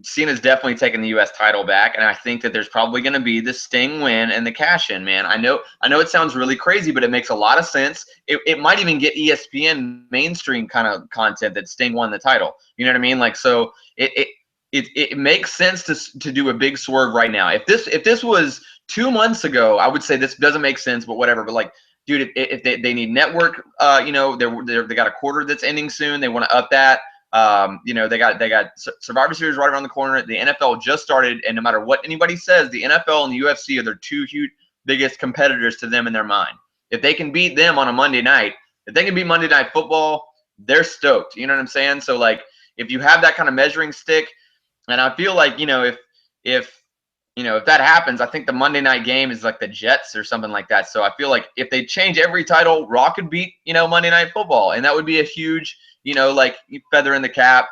Cena's definitely taking the U.S. title back, and I think that there's probably going to be the Sting win and the cash in. Man, I know it sounds really crazy, but it makes a lot of sense. It might even get ESPN mainstream kind of content that Sting won the title. You know what I mean? Like so. It makes sense to do a big swerve right now. If this was 2 months ago, I would say this doesn't make sense, but whatever. But like dude, if they need network, they got a quarter that's ending soon. They want to up that. They got Survivor Series right around the corner. The NFL just started, and no matter what anybody says, the NFL and the UFC are their two huge biggest competitors to them in their mind. If they can beat them on a Monday night, if they can beat Monday Night Football, they're stoked. You know what I'm saying? So like, if you have that kind of measuring stick, and I feel like if if that happens, I think the Monday night game is like the Jets or something like that. So I feel like if they change every title, Raw could beat Monday Night Football, and that would be a huge like feather in the cap.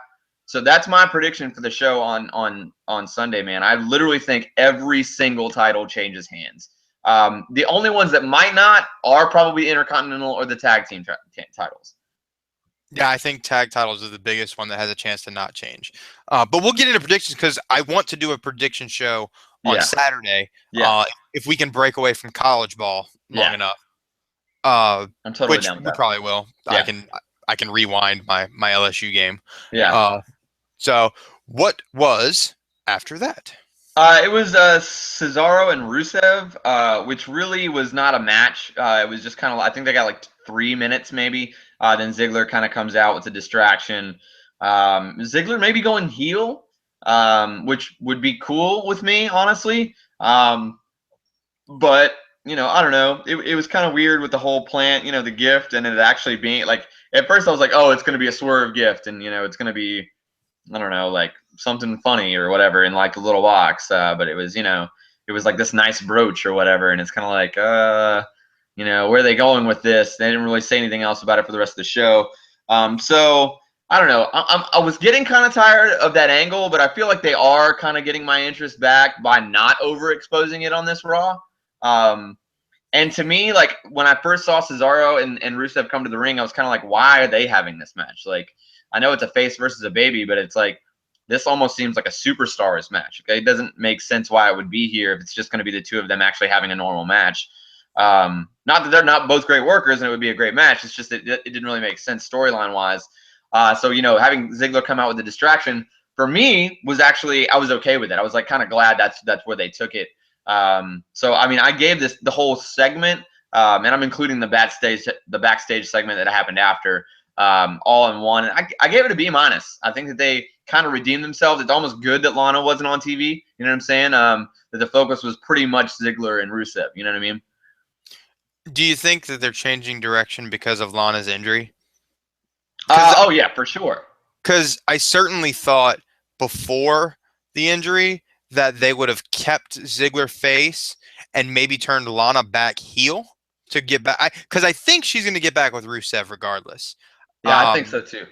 So that's my prediction for the show on Sunday, man. I literally think every single title changes hands. The only ones that might not are probably Intercontinental or the tag team titles. Yeah, I think tag titles is the biggest one that has a chance to not change. But we'll get into predictions because I want to do a prediction show on Yeah, Saturday. yeah, If we can break away from college ball long yeah. enough, I'm totally which down with we that. probably will. Yeah, I can rewind my LSU game. yeah. So what was after that? It was Cesaro and Rusev, which really was not a match. It was just kind of, I think they got like 3 minutes maybe. Then Ziggler kind of comes out with a distraction. Ziggler maybe going heel, which would be cool with me, honestly. But I don't know. It was kind of weird with the whole plant, the gift, and it actually being like, at first I was like, oh, it's going to be a swerve gift, and it's going to be, I don't know, like something funny or whatever in like a little box. But it was, it was like this nice brooch or whatever, and it's kind of like, where are they going with this? They didn't really say anything else about it for the rest of the show. So I don't know. I was getting kind of tired of that angle, but I feel like they are kind of getting my interest back by not overexposing it on this Raw. Um, and to me, like when I first saw Cesaro and Rusev come to the ring, I was kind of like, why are they having this match? Like, I know it's a face versus a baby, but it's like this almost seems like a superstars match. Okay, it doesn't make sense why it would be here if it's just going to be the two of them actually having a normal match. Not that they're not both great workers and it would be a great match. It's just that it didn't really make sense storyline wise. So having Ziggler come out with the distraction for me was actually, I was okay with it. I was like kind of glad that's where they took it. So I mean, I gave this the whole segment, and I'm including the backstage segment that happened after, all in one. And I gave it a B minus. I think that they kind of redeemed themselves. It's almost good that Lana wasn't on TV. You know what I'm saying? That the focus was pretty much Ziggler and Rusev. You know what I mean? Do you think that they're changing direction because of Lana's injury? Because Oh yeah, for sure. I certainly thought before the injury that they would have kept Ziggler face and maybe turned Lana back heel to get back. Because I think she's going to get back with Rusev regardless. Yeah, I think so too.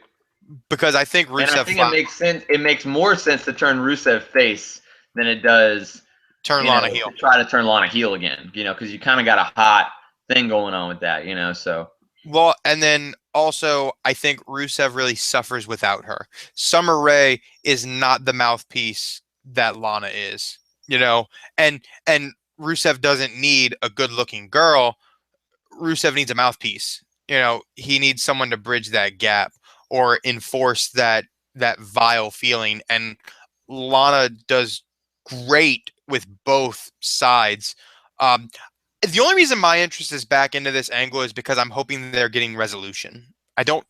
Because I think And I Rusev think it makes sense. It makes more sense to turn Rusev face than it does, turned Lana heel. to try to turn Lana heel again. Because you kind of got a hot thing going on with that. So. Well, and then also, I think Rusev really suffers without her. Summer Rae is not the mouthpiece that Lana is, and Rusev doesn't need a good-looking girl. Rusev needs a mouthpiece. He needs someone to bridge that gap or enforce that vile feeling. And Lana does great with both sides. The only reason my interest is back into this angle is because I'm hoping they're getting resolution. I don't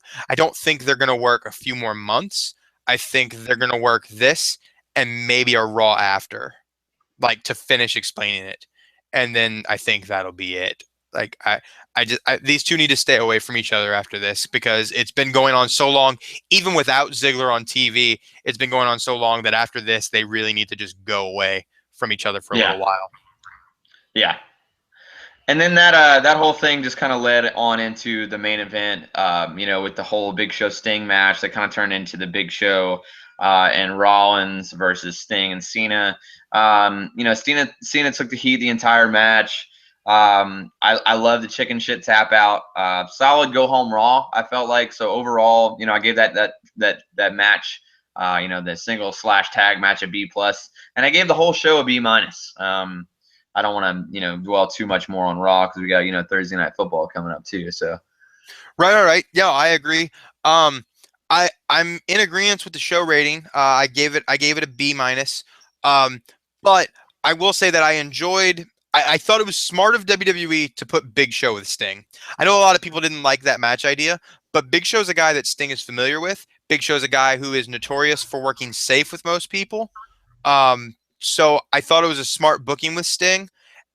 think they're going to work a few more months. I think they're going to work this and maybe a Raw after, like to finish explaining it, and then I think that'll be it. Like these two need to stay away from each other after this because it's been going on so long. Even without Ziggler on TV, it's been going on so long that after this, they really need to just go away from each other for a Yeah. little while. Yeah. And then that whole thing just kind of led on into the main event, with the whole Big Show Sting match that kind of turned into the Big Show and Rollins versus Sting and Cena. Cena took the heat the entire match. I love the chicken shit tap out. Solid go home Raw. I felt like so overall. I gave that match. The single / tag match a B plus, and I gave the whole show a B minus. I don't want to, dwell too much more on Raw because we got, Thursday Night Football coming up too. So, Right. Yeah, I agree. I'm in agreement with the show rating. I gave it a B minus. But I will say that I enjoyed I thought it was smart of WWE to put Big Show with Sting. I know a lot of people didn't like that match idea, but Big Show's a guy that Sting is familiar with. Big Show's a guy who is notorious for working safe with most people. So I thought it was a smart booking with Sting.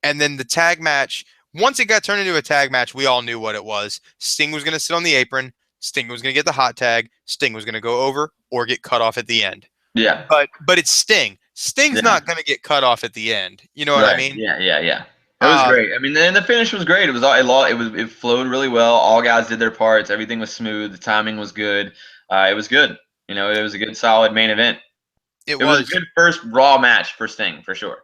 And then the tag match, once it got turned into a tag match, we all knew what it was. Sting was going to sit on the apron. Sting was going to get the hot tag. Sting was going to go over or get cut off at the end. Yeah. But it's Sting. Sting's Yeah. not going to get cut off at the end. You know what I Right. mean? Yeah. It was great. I mean, and the finish was great. It was it flowed really well. All guys did their parts. Everything was smooth. The timing was good. It was good. You know, it was a good, solid main event. It It was a was. good first Raw match for Sting, for sure.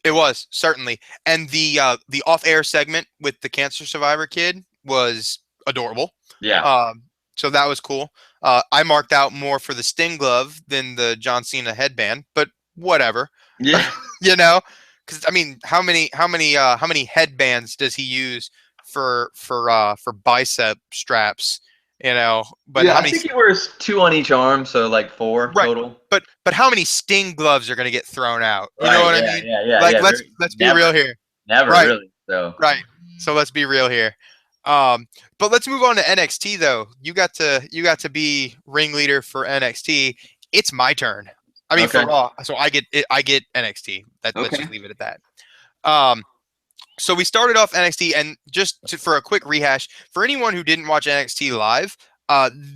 It was certainly, and the off-air segment with the cancer survivor kid was adorable. Yeah. So that was cool. I marked out more for the Sting glove than the John Cena headband, but whatever. Yeah. You know, because I mean, how many headbands does he use for bicep straps? You know, but Yeah, how I many? think he wears 2 on each arm, so like 4 Right, total. but how many Sting gloves are going to get thrown out? You know Right. what I Yeah. mean? Yeah. Like Very, let's be real never, here. never Right. really. So. Right. So let's be real here. But let's move on to NXT though. You got to be ringleader for NXT. It's my turn. I mean for Okay. Raw. So I get NXT. Let's Okay. just leave it at that. Um, so we started off NXT, and for a quick rehash, for anyone who didn't watch NXT live,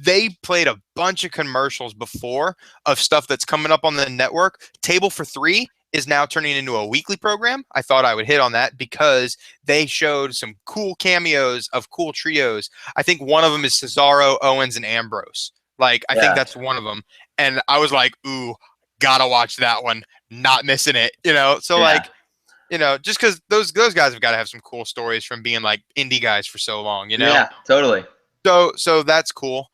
they played a bunch of commercials before of stuff that's coming up on the network. Table for Three is now turning into a weekly program. I thought I would hit on that because they showed some cool cameos of cool trios. I think one of them is Cesaro, Owens, and Ambrose. Like, I think Yeah. that's one of them. And I was like, ooh, gotta watch that one. Not missing it, you know? So, Yeah. like, you know, just because those guys have got to have some cool stories from being like indie guys for so long, you know. Yeah. Totally. So that's cool.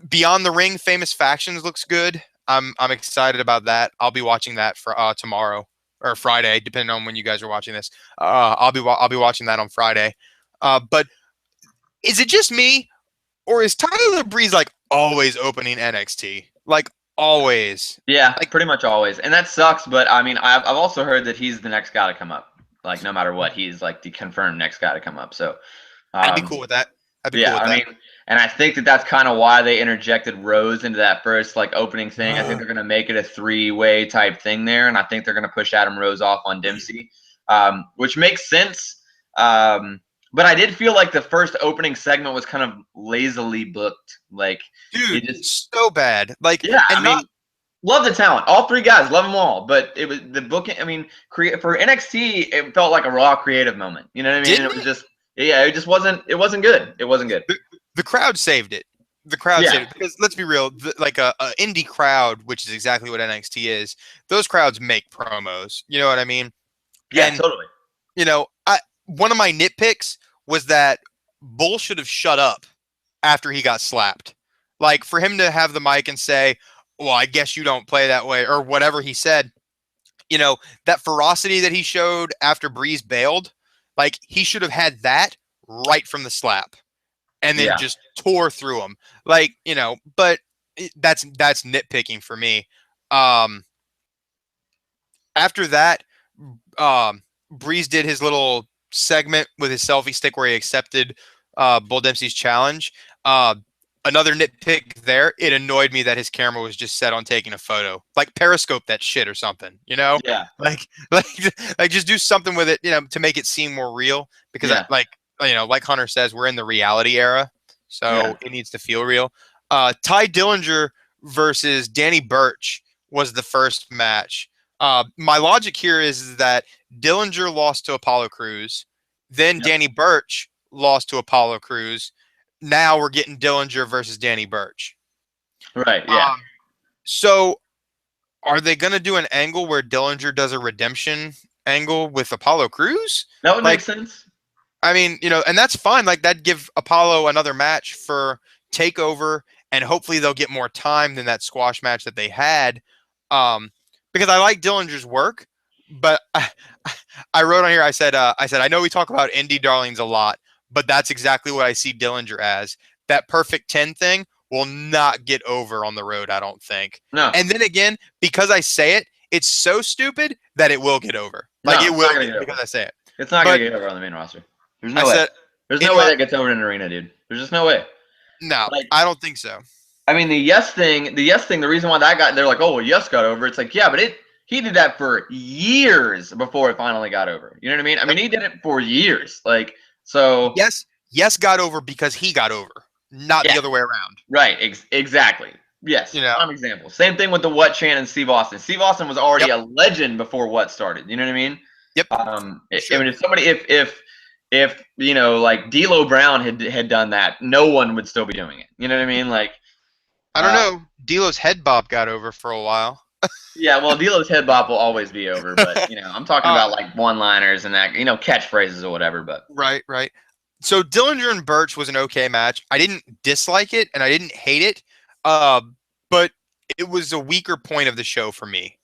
Beyond the Ring, Famous Factions looks good. I'm excited about that. I'll be watching that for tomorrow or Friday, depending on when you guys are watching this. I'll be watching that on Friday. But is it just me, or is Tyler Breeze like always opening NXT? Like always? Yeah, Like pretty much always, and that sucks. But I mean, I've also heard that he's the next guy to come up. Like no matter what, he's like the confirmed next guy to come up. So, I'd be cool with that. I'd be cool yeah, with I that. mean, and I think that that's kind of why they interjected Rose into that first like opening thing. I think they're gonna make it a 3-way type thing there, and I think they're gonna push Adam Rose off on Dempsey, which makes sense. But I did feel like the first opening segment was kind of lazily booked. Like, it Dude, just, so bad. Like, yeah, and I mean, love the talent. All 3 guys, love them all. But it was the booking. I mean, for NXT, it felt like a raw creative moment. You know what I mean? And didn't it was it? just, yeah, it just wasn't. It wasn't good. It wasn't good. The crowd saved it. The crowd Yeah, saved it because let's be real, like a indie crowd, which is exactly what NXT is. Those crowds make promos. You know what I mean? yeah, And totally. you know, one of my nitpicks was that Bull should have shut up after he got slapped. Like for him to have the mic and say, "Well, I guess you don't play that way," or whatever he said. You know, that ferocity that he showed after Breeze bailed, like he should have had that right from the slap and then Yeah, just tore through him. Like, you know, but that's nitpicking for me. Um, After that, Breeze did his little segment with his selfie stick where he accepted Bull Dempsey's challenge. Another nitpick there, it annoyed me that his camera was just set on taking a photo. Like Periscope that shit or something, you know? yeah, Like like like just do something with it, you know, to make it seem more real because yeah, like Hunter says, we're in the reality era, yeah. so it needs to feel real. Ty Dillinger versus Danny Burch was the first match. My logic here is that Dillinger lost to Apollo Crews, then Yep. Danny Burch lost to Apollo Crews. Now we're getting Dillinger versus Danny Burch. Right. Yeah. So are they going to do an angle where Dillinger does a redemption angle with Apollo Crews? That would make Like, sense. I mean, you know, and that's fine. Like that'd give Apollo another match for Takeover, and hopefully they'll get more time than that squash match that they had. Because I like Dillinger's work, but I wrote on here. I know we talk about indie darlings a lot, but that's exactly what I see Dillinger as. That perfect 10 thing will not get over on the road, I don't think. No. And then again, because I say it, it's so stupid that it will get over. Like No, it it's not will gonna get get because over. I say it. It's not gonna But get over on the main roster. There's I no way. said There's in no way my that gets over in an arena, dude. There's just no way. no, Like, I don't think so. I mean, the yes thing, the reason why that got, they're like, oh, well, yes got over. It's like, yeah, but he did that for years before it finally got over. You know what I mean? I Yep. mean, he did it for years. Like, so. Yes got over because he got over, not Yeah, the other way around. right. Exactly. Yes. You know. Prime example. Same thing with the What Chan and Steve Austin. Steve Austin was already Yep. a legend before What started. You know what I mean? Yep. I mean, if somebody, if you know, like D'Lo Brown had done that, no one would still be doing it. You know what I mean? Like, I don't uh, know. D'Lo's head bob got over for a while. yeah. Well, D'Lo's head bop will always be over, but I'm talking uh, about like one-liners and that, catchphrases or whatever. But right. So Dillinger and Birch was an okay match. I didn't dislike it and I didn't hate it, uh, but it was a weaker point of the show for me.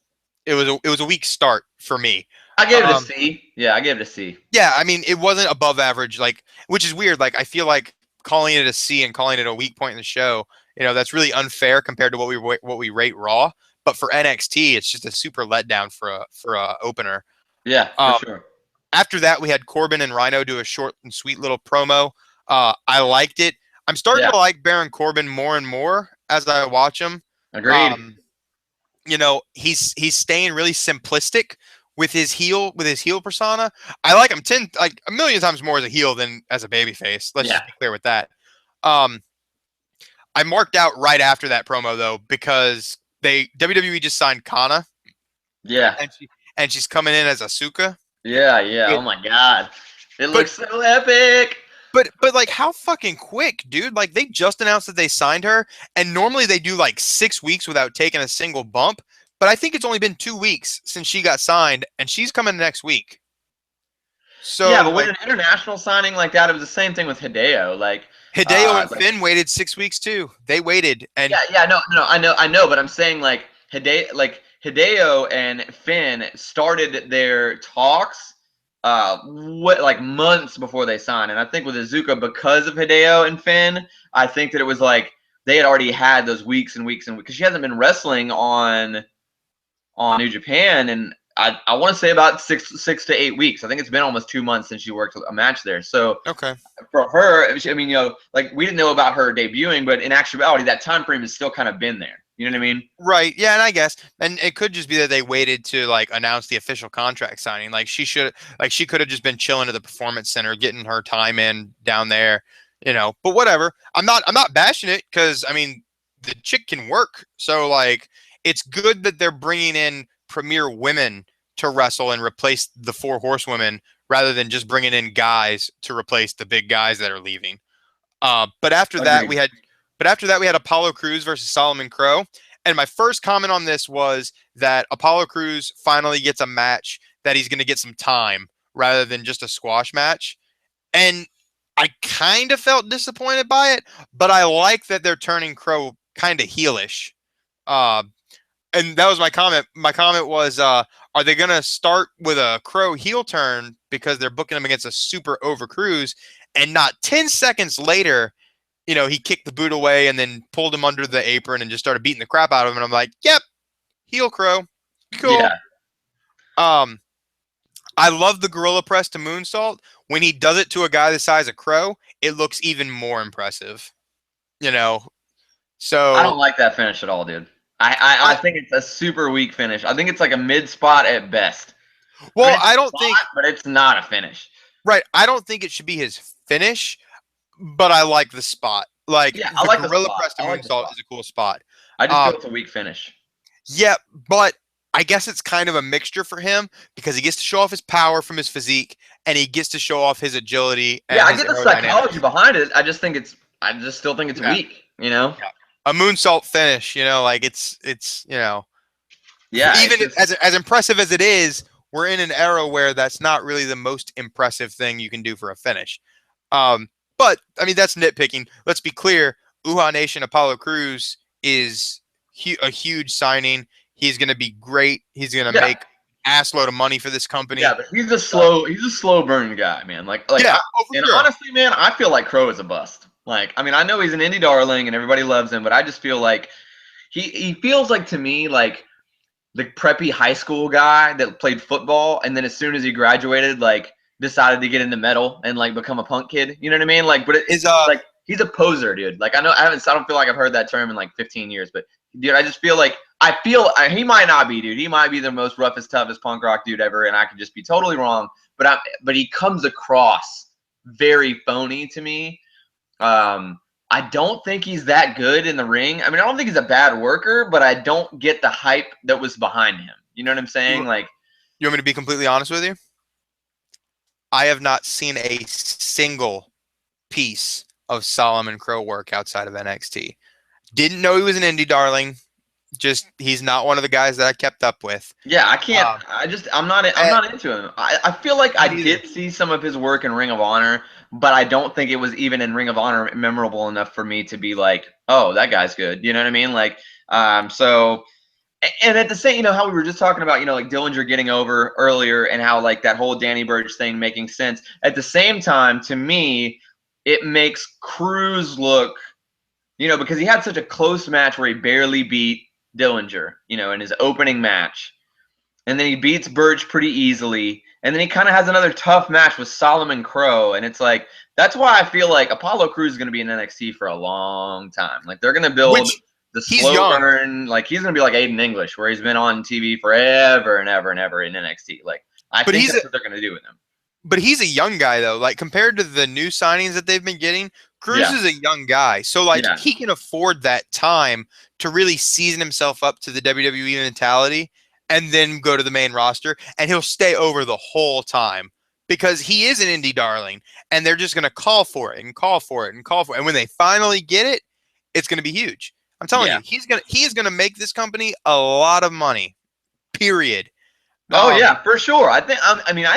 It was a weak start for me. I gave it a Um, C. Yeah, I gave it a C. yeah, I mean it wasn't above average, like which is weird. Like I feel like calling it a C and calling it a weak point in the show, that's really unfair compared to what we rate Raw. But for NXT, it's just a super letdown for a opener. Yeah, for Um, sure. After that, we had Corbin and Rhino do a short and sweet little promo. I liked it. I'm starting Yeah, to like Baron Corbin more and more as I watch him. agreed. Um, he's staying really simplistic with his heel persona. I like him like a million times more as a heel than as a babyface. Let's Yeah, just be clear with that. Um, I marked out right after that promo though because WWE just signed Kana yeah. and she's coming in as Asuka. Yeah, yeah. It, Oh my god. It but looks so epic. but like how fucking quick, dude? Like they just announced that they signed her, and normally they do like 6 weeks without taking a single bump. But I think it's only been 2 weeks since she got signed, and she's coming next week. Yeah, So but with like an international signing like that, it was the same thing with Hideo. Hideo and Like Finn waited 6 weeks too. They waited, and yeah, no, I know, but I'm saying like Hideo and Finn started their talks what like months before they signed. And I think with Azuka, because of Hideo and Finn, I think that it was like they had already had those weeks and weeks and weeks, because she hasn't been wrestling on New Japan, and I want to say about 6 to 8 weeks. I think it's been almost 2 months since she worked a match there. So okay, for her, I mean, like we didn't know about her debuting, but in actuality, that time frame has still kind of been there. You know what I mean? right? Yeah, and I guess, and it could just be that they waited to like announce the official contract signing. Like she could have just been chilling at the performance center, getting her time in down there, But whatever. I'm not bashing it because I mean the chick can work. So like it's good that they're bringing in premier women to wrestle and replace the four horsewomen rather than just bringing in guys to replace the big guys that are leaving. But after that, Agreed. we had Apollo Crews versus Solomon Crow. And my first comment on this was that Apollo Crews finally gets a match that he's going to get some time rather than just a squash match. And I kind of felt disappointed by it, but I like that they're turning Crow kind of heelish. Uh, and that was my comment. My comment was, are they going to start with a Crow heel turn because they're booking him against a super over Crews, and not 10 seconds later, he kicked the boot away and then pulled him under the apron and just started beating the crap out of him. And I'm like, yep, heel Crow, cool. Yeah. Um, I love the gorilla press to moonsault. When he does it to a guy the size of Crow, it looks even more impressive. You know, I so don't like that finish at all, dude. I I think it's a super weak finish. I think it's like a mid spot at best. I mean, well, it's I a don't spot, think but it's not a finish. right. I don't think it should be his finish, but I like the spot. Like Yeah, I the like the gorilla spot. press to I like the moonsault spot. is a cool spot. I just feel Um, it's a weak finish. yeah, but I guess it's kind of a mixture for him because he gets to show off his power from his physique and he gets to show off his agility Yeah, and I his get the psychology aerodynamics. behind it. I just still think it's Yeah, weak. You know? yeah. A moonsault finish, like it's Yeah, it's even just as impressive as it is, we're in an era where that's not really the most impressive thing you can do for a finish. Um, but I mean that's nitpicking. Let's be clear: Uha Nation Apollo Crews is a huge signing. He's going to be great. He's going to yeah. make assload of money for this Yeah, company. but he's a slow burn guy, man. Yeah, oh, for And sure. honestly, man, I feel like Crow is a bust. Like, I mean, I know he's an indie darling and everybody loves him, but I just feel like he feels like to me like the preppy high school guy that played football, and then as soon as he graduated, like decided to get into metal and like become a punk kid. You know what I mean? Like, but Is it's like he's a poser, dude. Like I don't feel like I've heard that term in like 15 years, but dude, I just feel like he might not be, dude. He might be the most roughest, toughest punk rock dude ever, and I could just be totally wrong. But he comes across very phony to me. I don't think he's that good in the ring. I mean, I don't think he's a bad worker, but I don't get the hype that was behind him. You know what I'm saying? you, Like, you want me to be completely honest with you? I have not seen a single piece of Solomon Crow work outside of NXT. Didn't know he was an indie darling. Just he's not one of the guys that I kept up with. yeah, I can't. Um, I'm not into him. I feel like me I neither. did see some of his work in Ring of Honor, but I don't think it was even in Ring of Honor memorable enough for me to be like, oh, that guy's good. You know what I mean? Like, so and at the same, how we were just talking about, like Dillinger getting over earlier and how like that whole Danny Burch thing making sense. At the same time, to me, it makes Cruz look, because he had such a close match where he barely beat Dillinger, in his opening match. And then he beats Burch pretty easily. And then he kind of has another tough match with Solomon Crow. And it's like, that's why I feel like Apollo Crews is going to be in NXT for a long time. Like, they're going to build Which the he's slow young, burn. Like, he's going to be like Aiden English, where he's been on TV forever and ever and ever in NXT. Like, I but think he's that's what they're going to do with him. but he's a young guy though. Like compared to the new signings that they've been getting, Cruz Yeah. is a young guy. So like Yeah. he can afford that time to really season himself up to the WWE mentality and then go to the main roster and he'll stay over the whole time because he is an indie darling and they're just going to call for it and call for it and call for it. And when they finally get it, it's going to be huge. I'm telling Yeah. you, he is going to make this company a lot of money. Period. Oh Um, yeah, for sure. I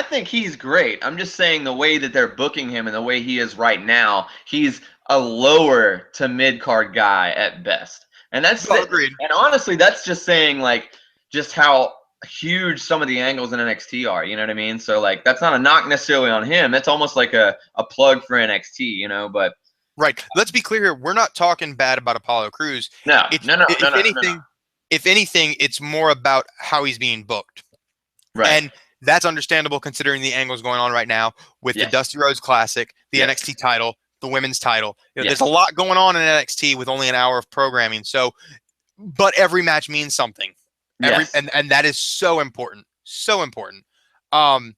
think he's great. I'm just saying the way that they're booking him and the way he is right now, he's a lower to mid card guy at best. And well, agreed. and honestly, that's just saying like just how huge some of the angles in NXT are. You know what I mean? So like that's not a knock necessarily on him. That's almost like a plug for NXT. But Right. Let's be clear here. We're not talking bad about Apollo Crews. no, It's no, no, no, if no, no, no. anything, it's more about how he's being booked. Right. And that's understandable considering the angles going on right now with the Yes. Dusty Rhodes Classic, the Yes. NXT title, the women's title. There's a Yes. lot going on in NXT with only an hour of programming. So, but every match means something. Yes. And that is so important. So important. Um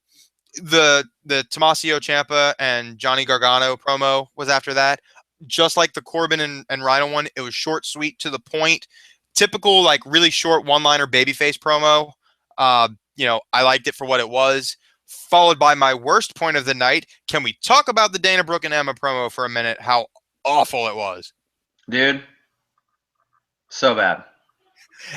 the Tommaso Ciampa and Johnny Gargano promo was after that. Just like the Corbin and Rhino one, it was short, sweet, to the point. Typical, like really short one-liner babyface promo. I liked it for what it was. Followed by my worst point of the night. Can we talk about the Dana Brooke and Emma promo for a minute? How awful it was. Dude, so bad.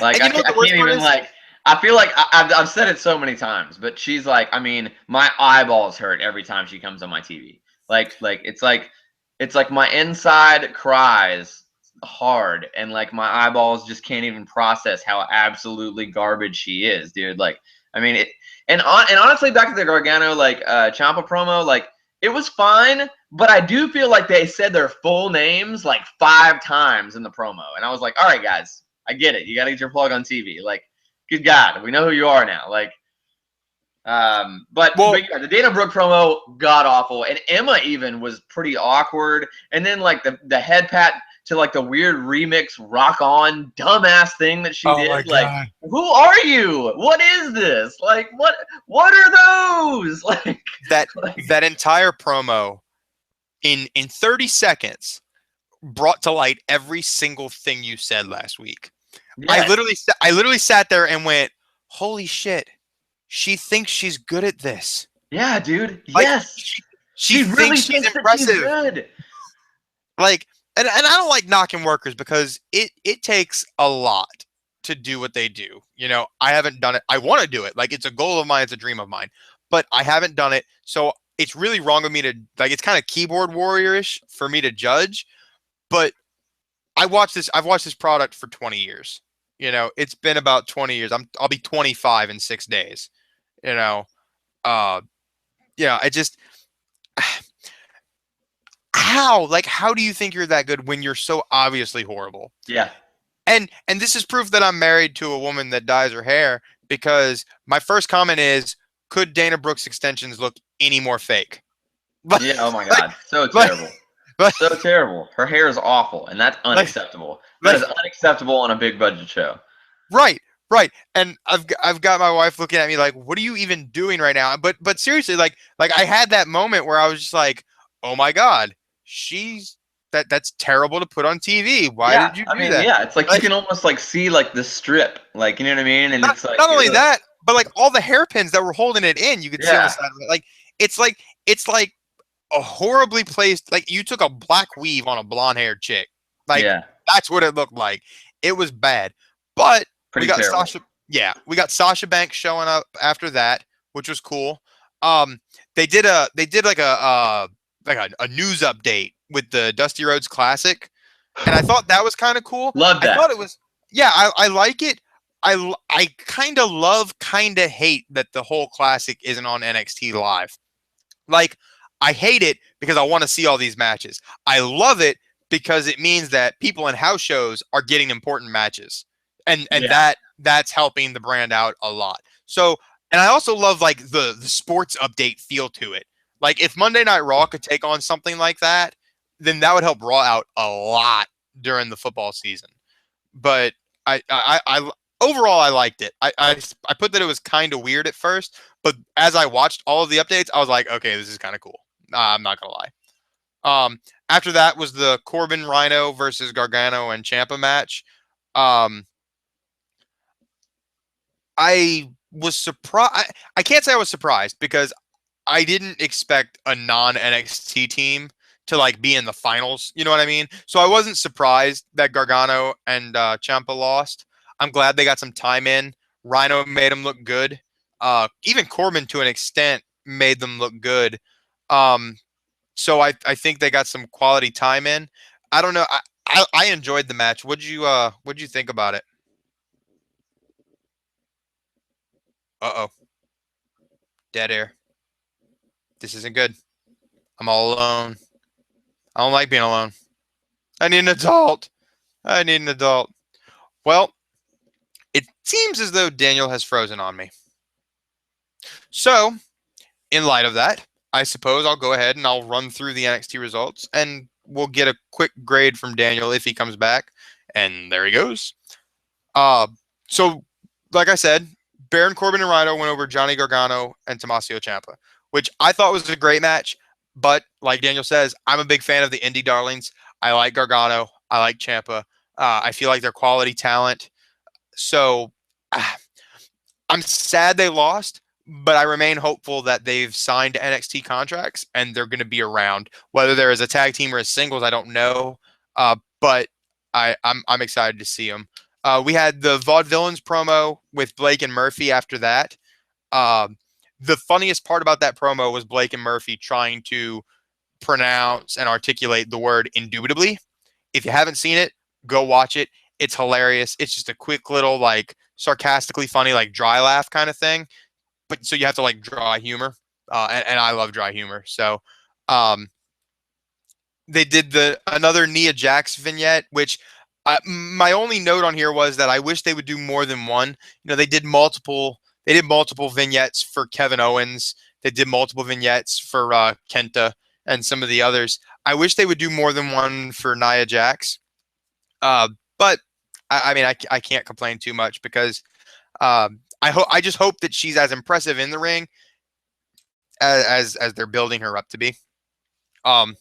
Like And you know what I the worst can't part even is? like. I feel like I've said it so many times, but she's like, I mean, my eyeballs hurt every time she comes on my TV. It's like my inside cries hard, and like my eyeballs just can't even process how absolutely garbage she is, dude. Like, I mean it, and honestly, back to the Gargano Ciampa promo, like it was fine, but I do feel like they said their full names like 5 times in the promo, and I was like, all right, guys. I get it. You got to get your plug on TV. Like, good God, we know who you are now. Like, Well, but yeah, the Dana Brooke promo god awful, and Emma even was pretty awkward. And then like the head pat to like the weird remix Rock On dumbass thing that she oh my did. Like, god. who are you? What is this? Like, what are those? Like, That like that entire promo in 30 seconds brought to light every single thing you said last week. yes, I literally sat there and went, "Holy shit. She thinks she's good at this." yeah, dude, Like yes. she She really thinks she's thinks that she's impressive. good. Like and I don't like knocking workers because it takes a lot to do what they do. I haven't done it. I want to do it. Like it's a goal of mine, it's a dream of mine, but I haven't done it. So it's really wrong of me to like it's kind of keyboard warrior-ish for me to judge, but I've watched this product for 20 years. It's been about 20 years. I'll be 25 in 6 days. You know. Uh yeah, it just how do you think you're that good when you're so obviously horrible? Yeah. And this is proof that I'm married to a woman that dyes her hair, because my first comment is, could Dana Brooks extensions look any more fake? Yeah. Oh my like God. So like terrible. like So terrible. Her hair is awful, and that's like unacceptable. That like is unacceptable on a big budget show. right, right. And I've got my wife looking at me like, what are you even doing right now? But seriously, like I had that moment where I was just like, oh my god, she's that's terrible to put on TV. Why Yeah. did you I do mean, that? yeah. It's like you Like, can almost like see like the strip, like you know what I mean, and not it's like, not only ugh. that, but like all the hairpins that were holding it in, you could see on the Yeah. side of it. Like it's like a horribly placed, like you took a black weave on a blonde haired chick. Like Yeah. that's what it looked like. It was bad. But we Pretty got terrible. Sasha, yeah, we got Sasha Banks showing up after that, which was cool. Um they did like a news update with the Dusty Rhodes Classic, and I thought that was kind of cool. Love I thought that. it was, yeah, I like it. I kind of love, kind of hate that the whole classic isn't on NXT live. Like, I hate it because I want to see all these matches. I love it because it means that people in house shows are getting important matches, and Yeah. that's helping the brand out a lot. So, and I also love like the sports update feel to it. Like, if Monday Night Raw could take on something like that, then that would help Raw out a lot during the football season. But I overall I liked it. I put that it was kind of weird at first, but as I watched all of the updates, I was like, okay, this is kind of cool. I'm not gonna lie. After that was the Corbin Rhino versus Gargano and Champa match. Um, I was surprised. I can't say I was surprised because I didn't expect a non NXT team to like be in the finals. You know what I mean? So I wasn't surprised that Gargano and Ciampa lost. I'm glad they got some time in. Rhino made them look good. Even Corbin, to an extent, made them look good. Um, so I think they got some quality time in. I don't know. I enjoyed the match. What'd you think about it? Uh oh, dead air. This isn't good. I'm all alone. I don't like being alone. I need an adult. I need an adult. Well, it seems as though Daniel has frozen on me. So, in light of that, I suppose I'll go ahead and I'll run through the NXT results and we'll get a quick grade from Daniel if he comes back. And there he goes. Uh, so, like I said, Baron Corbin and Rhino went over Johnny Gargano and Tommaso Ciampa, which I thought was a great match. But like Daniel says, I'm a big fan of the indie darlings. I like Gargano. I like Ciampa. I feel like they're quality talent. So uh, I'm sad they lost, but I remain hopeful that they've signed NXT contracts and they're going to be around. Whether they're as a tag team or as singles, I don't know. But I'm excited to see them. We had the Vaudevillains promo with Blake and Murphy after that. Um, the funniest part about that promo was Blake and Murphy trying to pronounce and articulate the word indubitably. If you haven't seen it, go watch it. It's hilarious. It's just a quick little like sarcastically funny like dry laugh kind of thing. But so you have to like dry humor, and I love dry humor. So um, they did the another Nia Jax vignette, which my only note on here was that I wish they would do more than one. You know, they did multiple. They did multiple vignettes for Kevin Owens. They did multiple vignettes for Kenta and some of the others. I wish they would do more than one for Nia Jax. But I mean, I can't complain too much because I just hope that she's as impressive in the ring as they're building her up to be. Um,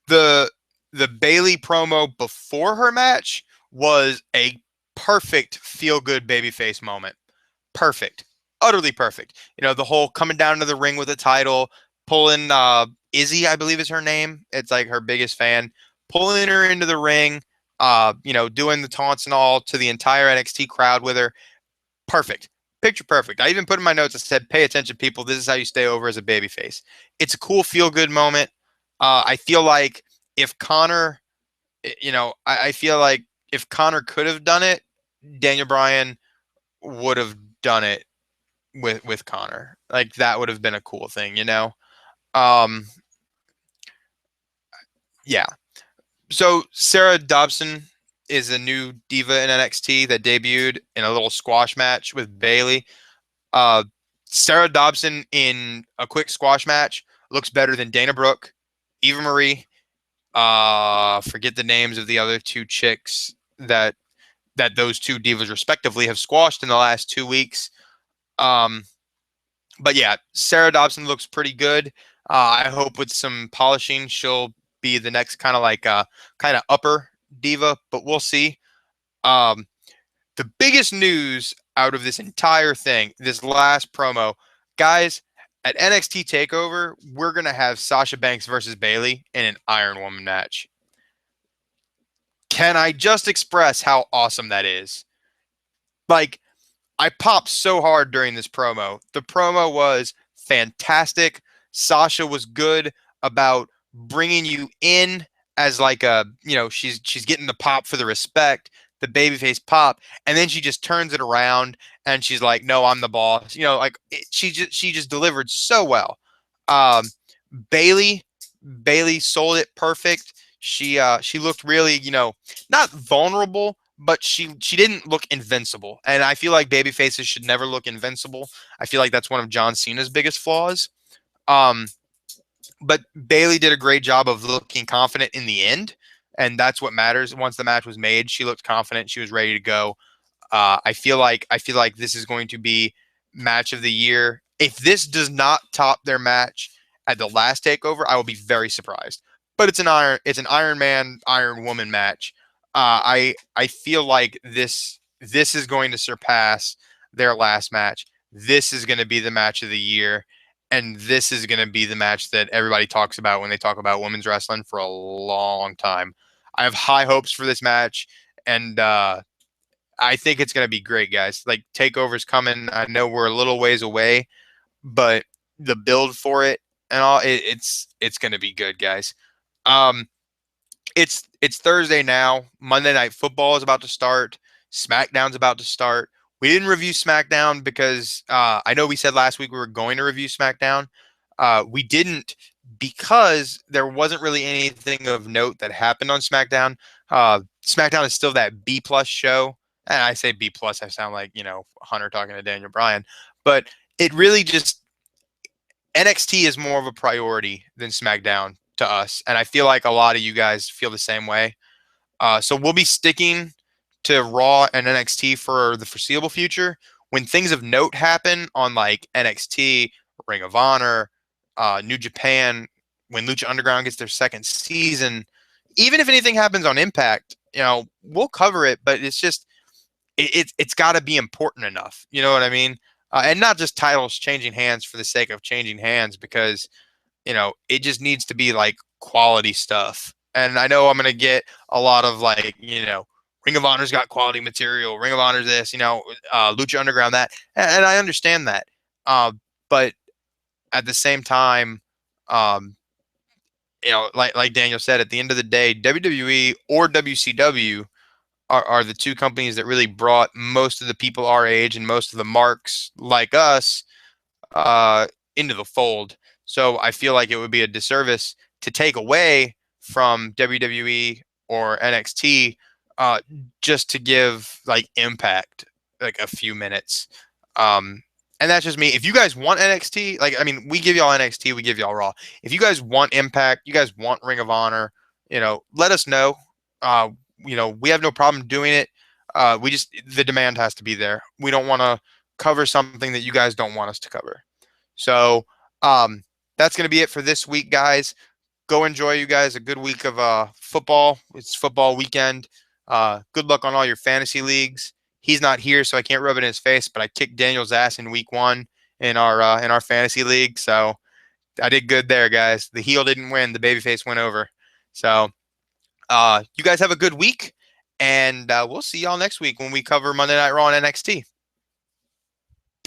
the the Bailey promo before her match was a perfect feel good babyface moment. Perfect, utterly perfect. You know, the whole coming down to the ring with a title, pulling Izzy, I believe is her name. It's like her biggest fan, pulling her into the ring. You know, doing the taunts and all to the entire NXT crowd with her. Perfect. Picture perfect. I even put in my notes, I said, pay attention, people. This is how you stay over as a babyface. It's a cool feel good moment. I feel like if Connor, you know, I feel like if Connor could have done it, Daniel Bryan would have done it with Connor. Like that would have been a cool thing, you know? Um, yeah. So Sarah Dobson is a new diva in NXT that debuted in a little squash match with Bailey. Uh, Sarah Dobson in a quick squash match looks better than Dana Brooke, Eva Marie. Forget the names of the other two chicks that those two divas respectively have squashed in the last 2 weeks. Um, but yeah, Sarah Dobson looks pretty good. I hope with some polishing, she'll be the next kind of like kind of upper diva, but we'll see. Um, the biggest news out of this entire thing, this last promo, guys, at NXT Takeover, we're gonna have Sasha Banks versus Bailey in an Iron Woman match. Can I just express how awesome that is? Like, I popped so hard during this promo. The promo was fantastic. Sasha was good about bringing you in as like a, she's getting the pop for the respect, the babyface pop, and then she just turns it around and she's like, "No, I'm the boss." She just delivered so well. Um, Bailey Bailey sold it perfect. She looked really, not vulnerable, but she didn't look invincible. And I feel like baby faces should never look invincible. I feel like that's one of John Cena's biggest flaws. Um, but Bailey did a great job of looking confident in the end, and that's what matters. Once the match was made, she looked confident. She was ready to go. I feel like this is going to be match of the year. If this does not top their match at the last takeover, I will be very surprised. But it's an Iron Man Iron Woman match. I feel like this is going to surpass their last match. This is going to be the match of the year, and this is going to be the match that everybody talks about when they talk about women's wrestling for a long time. I have high hopes for this match, and I think it's going to be great, guys. Like, Takeover's coming. I know we're a little ways away, but the build for it and all, it's going to be good, guys. Um, it's Thursday now. Monday Night Football is about to start. SmackDown's about to start. We didn't review SmackDown because I know we said last week we were going to review SmackDown. We didn't because there wasn't really anything of note that happened on SmackDown. SmackDown is still that B plus show, and I say B plus, I sound like Hunter talking to Daniel Bryan, but it really just NXT is more of a priority than SmackDown to us, and I feel like a lot of you guys feel the same way. So we'll be sticking to Raw and NXT for the foreseeable future. When things of note happen on like NXT, Ring of Honor, New Japan, when Lucha Underground gets their second season, even if anything happens on Impact, we'll cover it. But it's just it's got to be important enough. You know what I mean? And not just titles changing hands for the sake of changing hands, because it just needs to be like quality stuff. And I know I'm going to get a lot of like, Ring of Honor's got quality material. Ring of Honor's this, Lucha Underground that. And I understand that. But at the same time, um, like Daniel said, at the end of the day, WWE or WCW are the two companies that really brought most of the people our age and most of the marks like us uh, into the fold. So I feel like it would be a disservice to take away from WWE or NXT uh, just to give like Impact like a few minutes. Um, and that's just me. If you guys want NXT, like, I mean, we give y'all NXT, we give y'all Raw. If you guys want Impact, you guys want Ring of Honor, let us know. Uh, we have no problem doing it. The demand has to be there. We don't want to cover something that you guys don't want us to cover. So that's going to be it for this week, guys. Go enjoy, you guys, a good week of football. It's football weekend. Good luck on all your fantasy leagues. He's not here, so I can't rub it in his face, but I kicked Daniel's ass in week 1 in our fantasy league. So I did good there, guys. The heel didn't win. The babyface went over. So you guys have a good week, and we'll see y'all next week when we cover Monday Night Raw and NXT.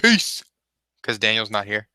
Peace. Because Daniel's not here.